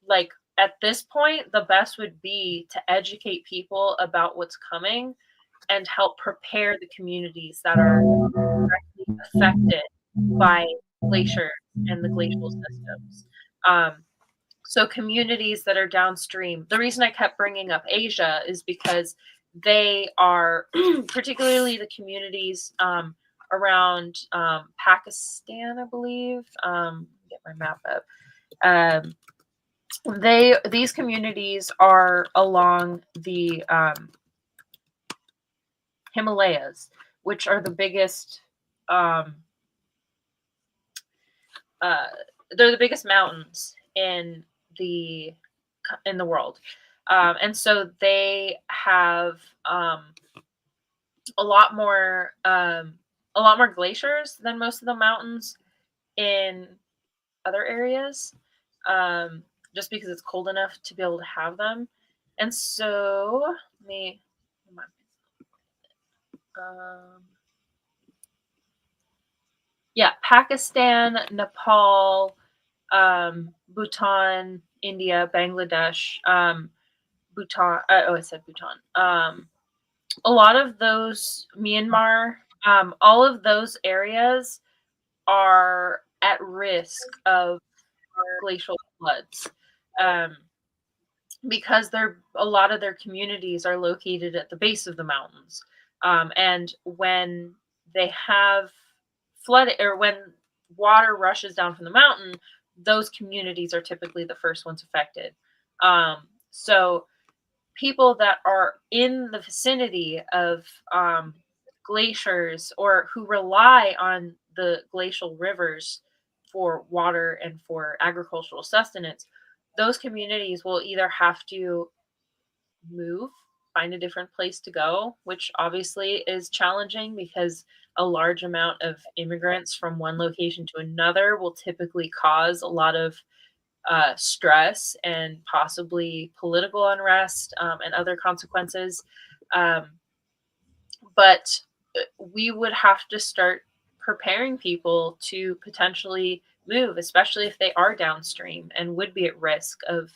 Like, at this point, the best would be to educate people about what's coming and help prepare the communities that are directly affected by glaciers and the glacial systems. So communities that are downstream. The reason I kept bringing up Asia is because they are, particularly the communities around Pakistan, I believe. Get my map up. These communities are along the Himalayas, which are the biggest. They're the biggest mountains in the world, and so they have a lot more glaciers than most of the mountains in other areas, just because it's cold enough to be able to have them. And so let me Pakistan, Nepal, Bhutan, India, Bangladesh, Bhutan. I said Bhutan. A lot of those, Myanmar, all of those areas are at risk of glacial floods, because a lot of their communities are located at the base of the mountains, and when they have flood, or when water rushes down from the mountain, those communities are typically the first ones affected. So people that are in the vicinity of glaciers, or who rely on the glacial rivers for water and for agricultural sustenance, those communities will either have to move, find a different place to go, which obviously is challenging, because a large amount of immigrants from one location to another will typically cause a lot of stress and possibly political unrest, and other consequences. But we would have to start preparing people to potentially move, especially if they are downstream and would be at risk of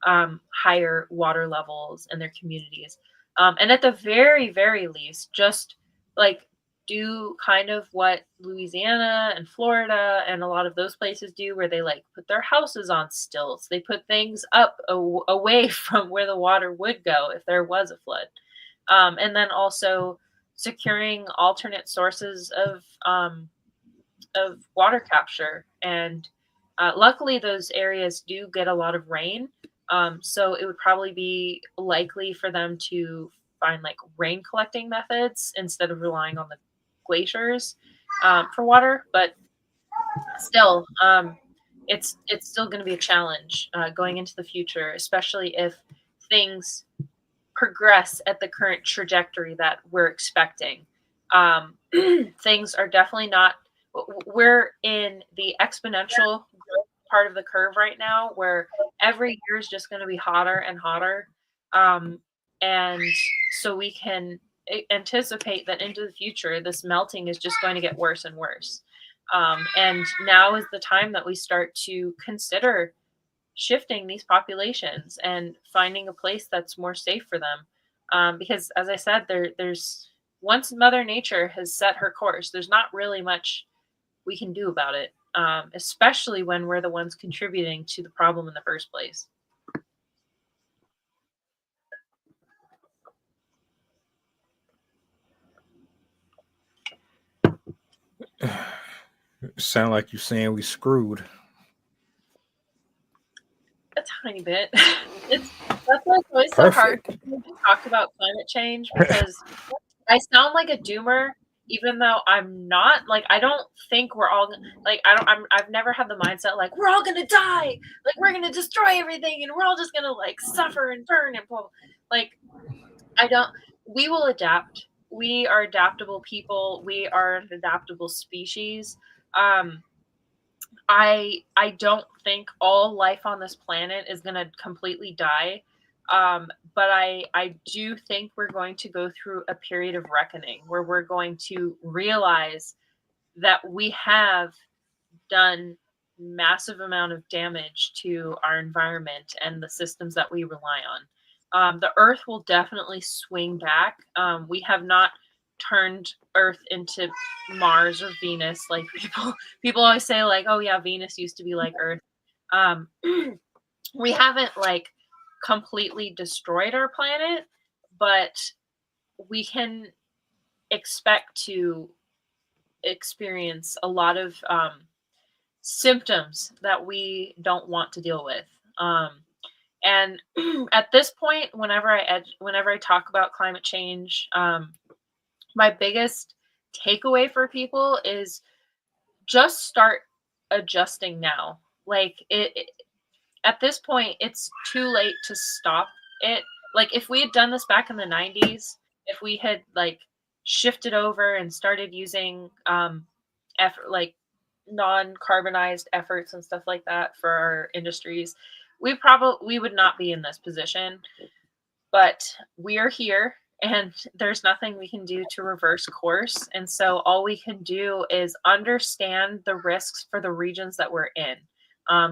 higher water levels in their communities. And at the very, very least, just like do kind of what Louisiana and Florida and a lot of those places do, where they like put their houses on stilts. They put things up away from where the water would go if there was a flood. And then also securing alternate sources of of water capture. And luckily, those areas do get a lot of rain. So it would probably be likely for them to find like rain collecting methods instead of relying on the glaciers for water. But still, it's still going to be a challenge going into the future, especially if things progress at the current trajectory that we're expecting. Things are definitely not. We're in the exponential growth part of the curve right now, where every year is just going to be hotter and hotter, and so we can anticipate that into the future, this melting is just going to get worse and worse. And now is the time that we start to consider shifting these populations and finding a place that's more safe for them. Because, as I said, there's once Mother Nature has set her course, there's not really much we can do about it, especially when we're the ones contributing to the problem in the first place. Sound like you're saying we screwed. A tiny bit. That's why it's always so hard Perfect. to talk about climate change, because I sound like a doomer, even though I'm not. Like, I don't think we're all like I've never had the mindset like we're all gonna die, like we're gonna destroy everything, and we're all just gonna like suffer and burn and blah. Like, I don't. We will adapt. We are adaptable people. We are an adaptable species. I don't think all life on this planet is going to completely die. But I do think we're going to go through a period of reckoning where we're going to realize that we have done massive amount of damage to our environment and the systems that we rely on. The Earth will definitely swing back. We have not turned Earth into Mars or Venus like people always say, like, oh yeah, Venus used to be like Earth. We haven't like completely destroyed our planet, but we can expect to experience a lot of symptoms that we don't want to deal with. And at this point, whenever I talk about climate change, my biggest takeaway for people is just start adjusting now. Like at this point, it's too late to stop it. Like, if we had done this back in the 90s, if we had like shifted over and started using effort, like non-carbonized efforts and stuff like that for our industries, we would not be in this position. But we are here, and there's nothing we can do to reverse course. And so all we can do is understand the risks for the regions that we're in.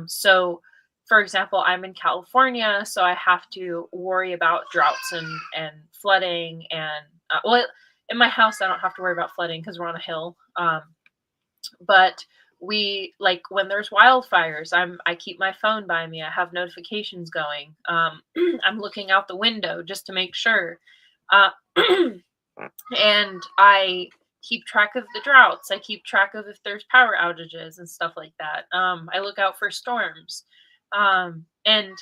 So, for example, I'm in California, so I have to worry about droughts and flooding. And well, in my house, I don't have to worry about flooding because we're on a hill. But we, like, when there's wildfires, I keep my phone by me. I have notifications going. I'm looking out the window just to make sure. And I keep track of the droughts. I keep track of if there's power outages and stuff like that. I look out for storms. And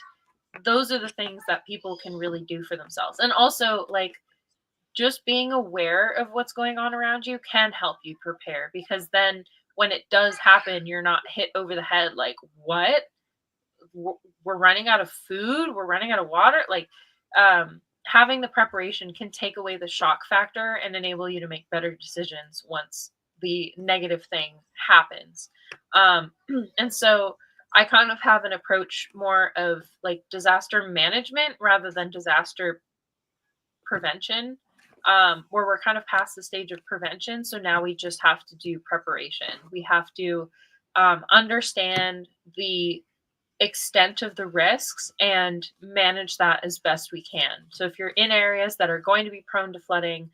those are the things that people can really do for themselves. And also, like, just being aware of what's going on around you can help you prepare, because then when it does happen, you're not hit over the head like, what? We're running out of food, we're running out of water. Like, having the preparation can take away the shock factor and enable you to make better decisions once the negative thing happens. And so I kind of have an approach more of like disaster management rather than disaster prevention, where we're kind of past the stage of prevention. So now we just have to do preparation. We have to understand the extent of the risks and manage that as best we can. So if you're in areas that are going to be prone to flooding,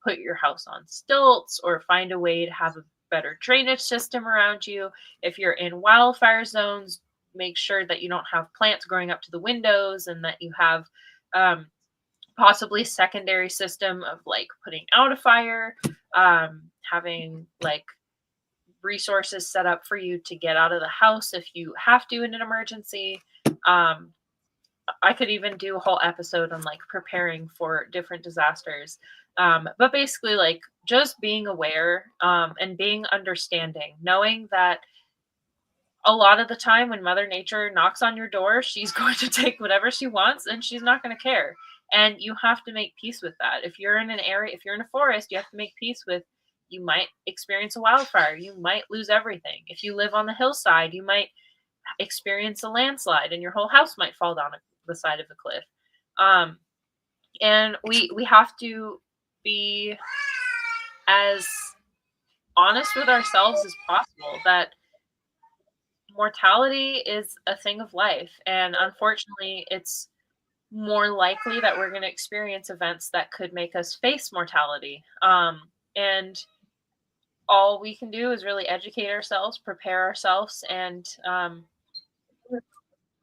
put your house on stilts or find a way to have a better drainage system around you. If you're in wildfire zones, make sure that you don't have plants growing up to the windows and that you have possibly secondary system of like putting out a fire, having like resources set up for you to get out of the house if you have to in an emergency. I could even do a whole episode on like preparing for different disasters. But basically, like just being aware and being understanding, knowing that a lot of the time when Mother Nature knocks on your door, she's going to take whatever she wants and she's not going to care. And you have to make peace with that. If you're in an area, if you're in a forest, you have to make peace with, you might experience a wildfire, you might lose everything. If you live on the hillside, you might experience a landslide and your whole house might fall down the side of the cliff. And we have to be as honest with ourselves as possible that mortality is a thing of life, and unfortunately it's more likely that we're going to experience events that could make us face mortality. And all we can do is really educate ourselves, prepare ourselves, and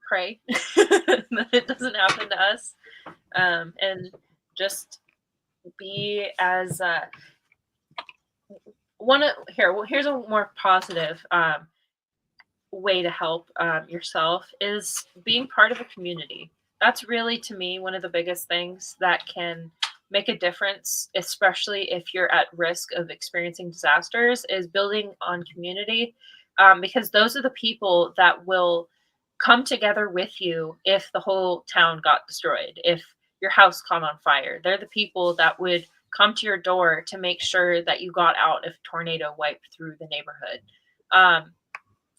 pray that it doesn't happen to us, and just be as here's a more positive way to help yourself is being part of a community. That's really, to me, one of the biggest things that can make a difference, especially if you're at risk of experiencing disasters, is building on community, because those are the people that will come together with you if the whole town got destroyed, if your house caught on fire. They're the people that would come to your door to make sure that you got out if a tornado wiped through the neighborhood.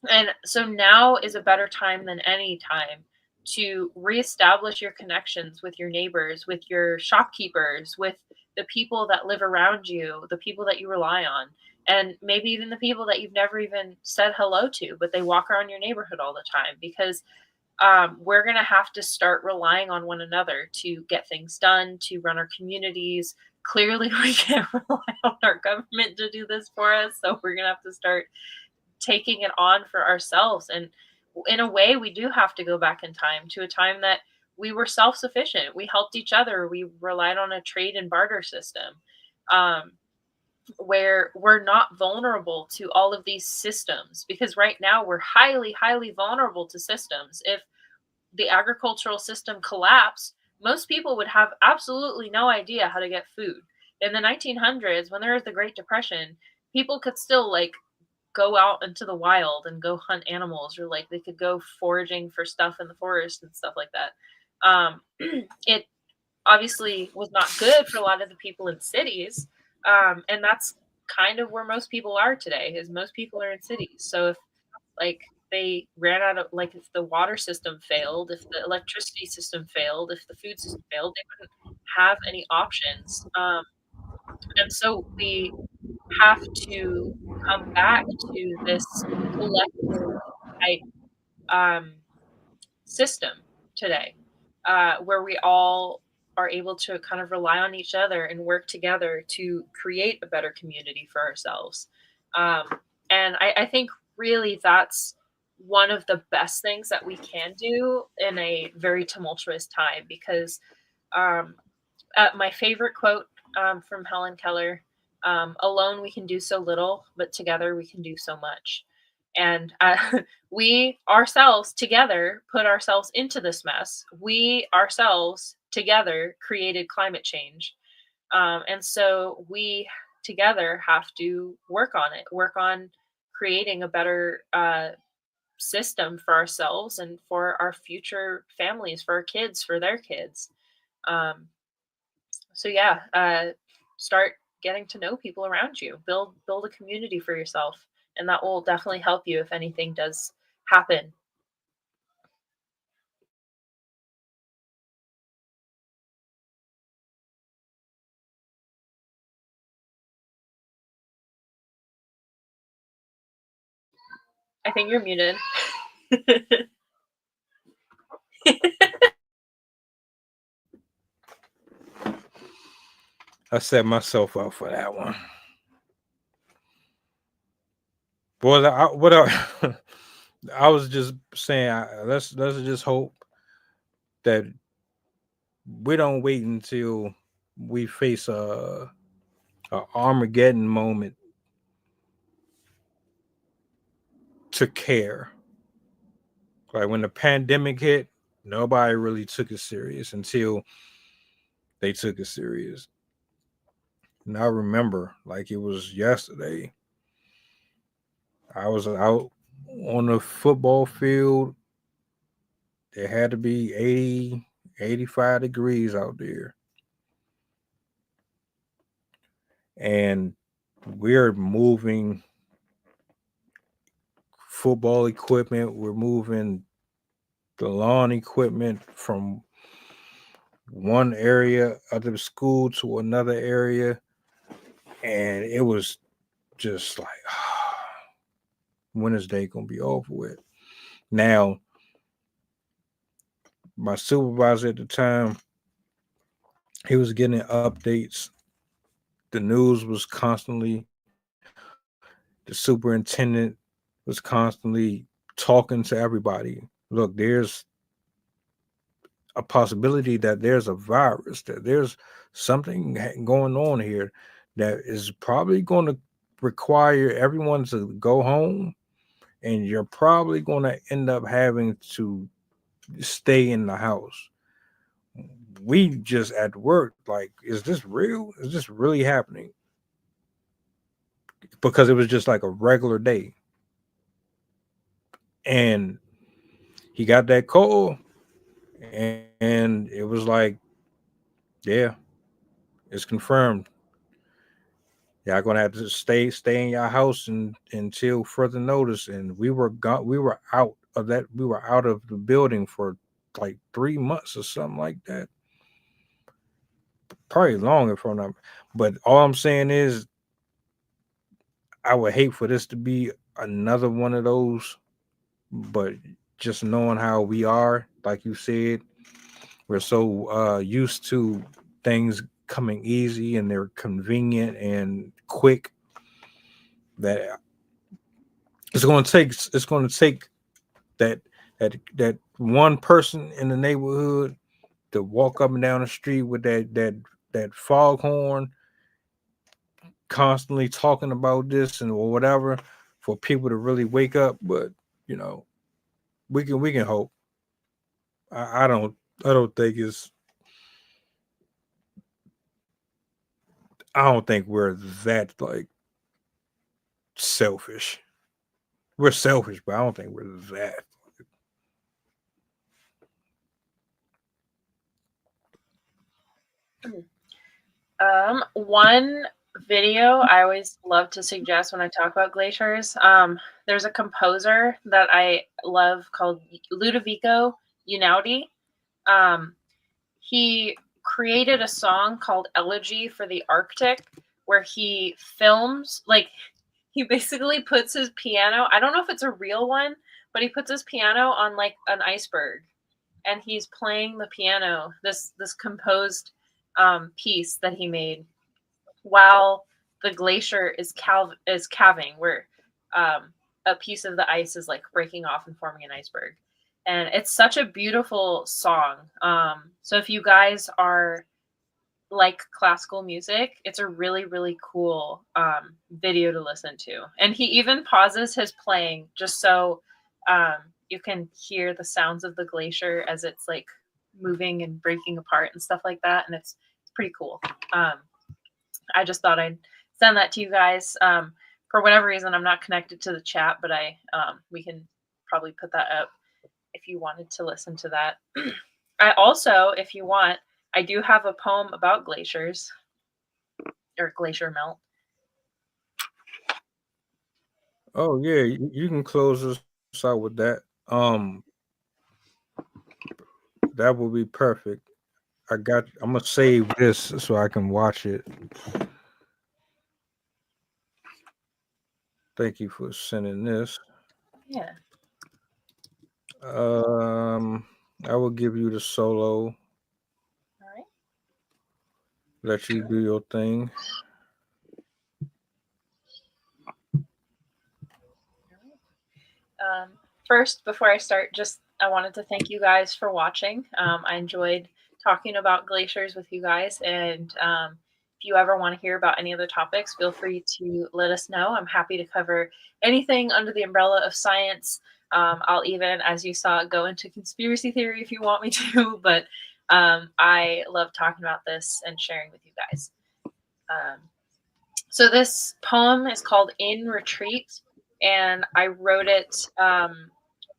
And so now is a better time than any time to reestablish your connections with your neighbors, with your shopkeepers, with the people that live around you, the people that you rely on, and maybe even the people that you've never even said hello to, but they walk around your neighborhood all the time, because we're going to have to start relying on one another to get things done, to run our communities. Clearly, we can't rely on our government to do this for us, so we're going to have to start taking it on for ourselves. And in a way, we do have to go back in time to a time that we were self-sufficient. We helped each other. We relied on a trade and barter system, where we're not vulnerable to all of these systems, because right now we're highly, highly vulnerable to systems. If the agricultural system collapsed, most people would have absolutely no idea how to get food. In the 1900s, when there was the Great Depression, people could still like go out into the wild and go hunt animals, or like they could go foraging for stuff in the forest and stuff like that. It obviously was not good for a lot of the people in cities, and that's kind of where most people are today, is most people are in cities. So if like they ran out of, like, if the water system failed, if the electricity system failed, if the food system failed, they wouldn't have any options. And so we have to come back to this collective type system today, where we all are able to kind of rely on each other and work together to create a better community for ourselves. And I think really that's one of the best things that we can do in a very tumultuous time, because my favorite quote from Helen Keller, alone we can do so little, but together we can do so much. And we ourselves together put ourselves into this mess. We ourselves together created climate change. And so we together have to work on it, work on creating a better system for ourselves and for our future families, for our kids, for their kids. So yeah, start getting to know people around you, build a community for yourself, and that will definitely help you if anything does happen. I think you're muted. I set myself up for that one. Well, I was just saying, let's just hope that we don't wait until we face a Armageddon moment to care. Like when the pandemic hit, nobody really took it serious until they took it serious. And I remember like it was yesterday. I was out on the football field. It had to be 80, 85 degrees out there. And we're moving football equipment. We're moving the lawn equipment from one area of the school to another area. And it was just like, when is day going to be over with? Now, my supervisor at the time, he was getting updates. The news was constantly, the superintendent was constantly talking to everybody. Look, there's a possibility that there's a virus, that there's something going on here that is probably going to require everyone to go home, and you're probably going to end up having to stay in the house. We just at work, like, is this real? Is this really happening? Because it was just like a regular day. And he got that call, and it was like, yeah, it's confirmed. Y'all gonna have to stay in your house until further notice. And we were out of that. We were out of the building for like 3 months or something like that. Probably longer from them. But all I'm saying is, I would hate for this to be another one of those. But just knowing how we are, like you said, we're so used to things coming easy and they're convenient and quick that it's going to take that one person in the neighborhood to walk up and down the street with that foghorn, constantly talking about this and or whatever, for people to really wake up. But you know, we can hope. I don't think it's. I don't think we're that like selfish. We're selfish, but I don't think we're that. One video I always love to suggest when I talk about glaciers. There's a composer that I love called Ludovico Einaudi. He created a song called Elegy for the Arctic, where he films, like, he basically puts his piano, I don't know if it's a real one, but he puts his piano on like an iceberg, and he's playing the piano, this composed piece that he made while the glacier is calving, where a piece of the ice is like breaking off and forming an iceberg. And it's such a beautiful song. So if you guys are like classical music, it's a really, really cool video to listen to. And he even pauses his playing just so you can hear the sounds of the glacier as it's like moving and breaking apart and stuff like that. And it's pretty cool. I just thought I'd send that to you guys. For whatever reason, I'm not connected to the chat, but we can probably put that up if you wanted to listen to that. I also, if you want, I do have a poem about glaciers or glacier melt. Oh yeah, you can close us out with that. That will be perfect. I'm gonna save this so I can watch it. Thank you for sending this. Yeah. I will give you the solo. All right. Let you do your thing. First, before I start, I wanted to thank you guys for watching. I enjoyed talking about glaciers with you guys, and if you ever want to hear about any other topics, feel free to let us know. I'm happy to cover anything under the umbrella of science. I'll even, as you saw, go into conspiracy theory if you want me to, but I love talking about this and sharing with you guys. So this poem is called In Retreat, and I wrote it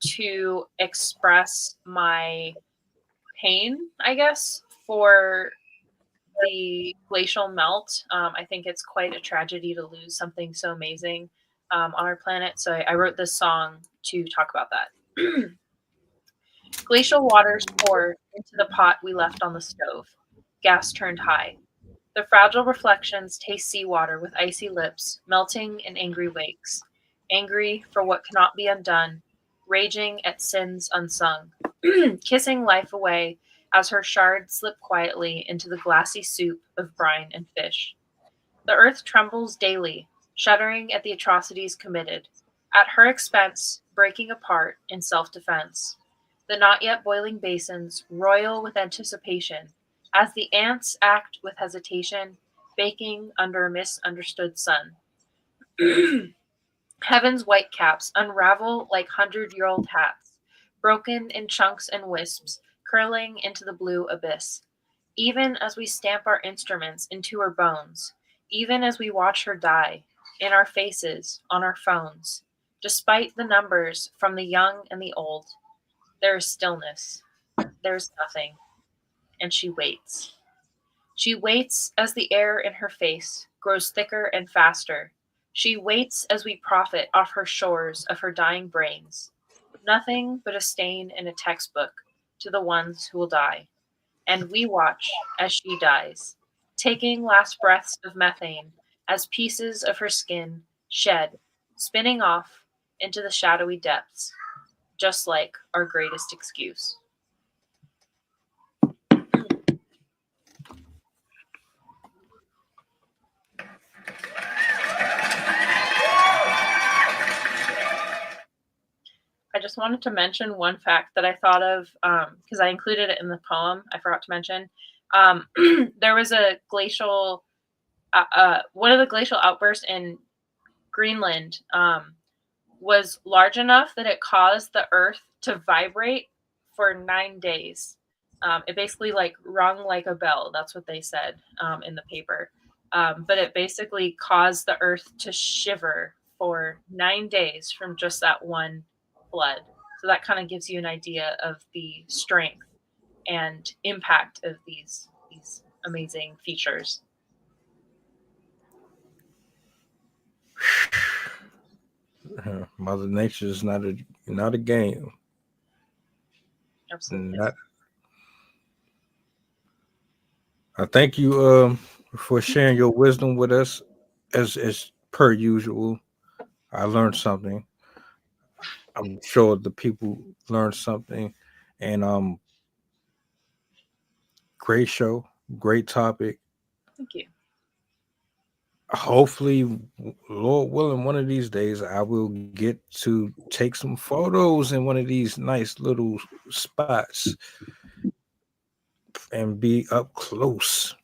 to express my pain, I guess, for the glacial melt. I think it's quite a tragedy to lose something so amazing on our planet. So I wrote this song to talk about that. Glacial waters pour into the pot we left on the stove. Gas turned high. The fragile reflections taste seawater with icy lips, melting in angry wakes. Angry for what cannot be undone, raging at sins unsung, kissing life away as her shards slip quietly into the glassy soup of brine and fish. The earth trembles daily, shuddering at the atrocities committed, at her expense, breaking apart in self-defense. The not yet boiling basins roil with anticipation, as the ants act with hesitation, baking under a misunderstood sun. Heaven's whitecaps unravel like 100-year-old hats, broken in chunks and wisps, curling into the blue abyss. Even as we stamp our instruments into her bones, even as we watch her die, in our faces, on our phones, despite the numbers from the young and the old, there is stillness, there is nothing, and she waits. She waits as the air in her face grows thicker and faster. She waits as we profit off her shores of her dying brains. Nothing but a stain in a textbook to the ones who will die. And we watch as she dies, taking last breaths of methane as pieces of her skin shed, spinning off into the shadowy depths, just like our greatest excuse. I just wanted to mention one fact that I thought of because I included it in the poem. I forgot to mention. There was a glacial, one of the glacial outbursts in Greenland was large enough that it caused the earth to vibrate for 9 days. It basically like rung like a bell. That's what they said in the paper. But it basically caused the earth to shiver for 9 days from just that one flood. So that kind of gives you an idea of the strength and impact of these amazing features. Mother Nature is not a game. Absolutely. I thank you for sharing your wisdom with us as per usual. I learned something. I'm sure the people learned something. And great show, great topic. Thank you. Hopefully, Lord willing, one of these days I will get to take some photos in one of these nice little spots and be up close.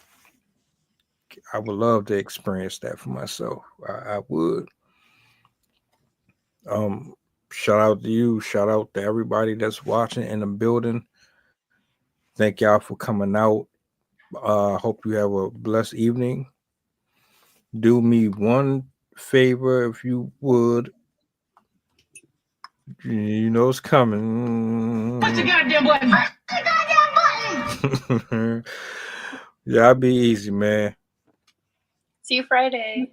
I would love to experience that for myself. I would. Shout out to you. Shout out to everybody that's watching in the building. Thank y'all for coming out. Hope you have a blessed evening. Do me one favor if you would. You know it's coming. Push the goddamn button. Push the goddamn button. Yeah, I'll be easy, man. See you Friday.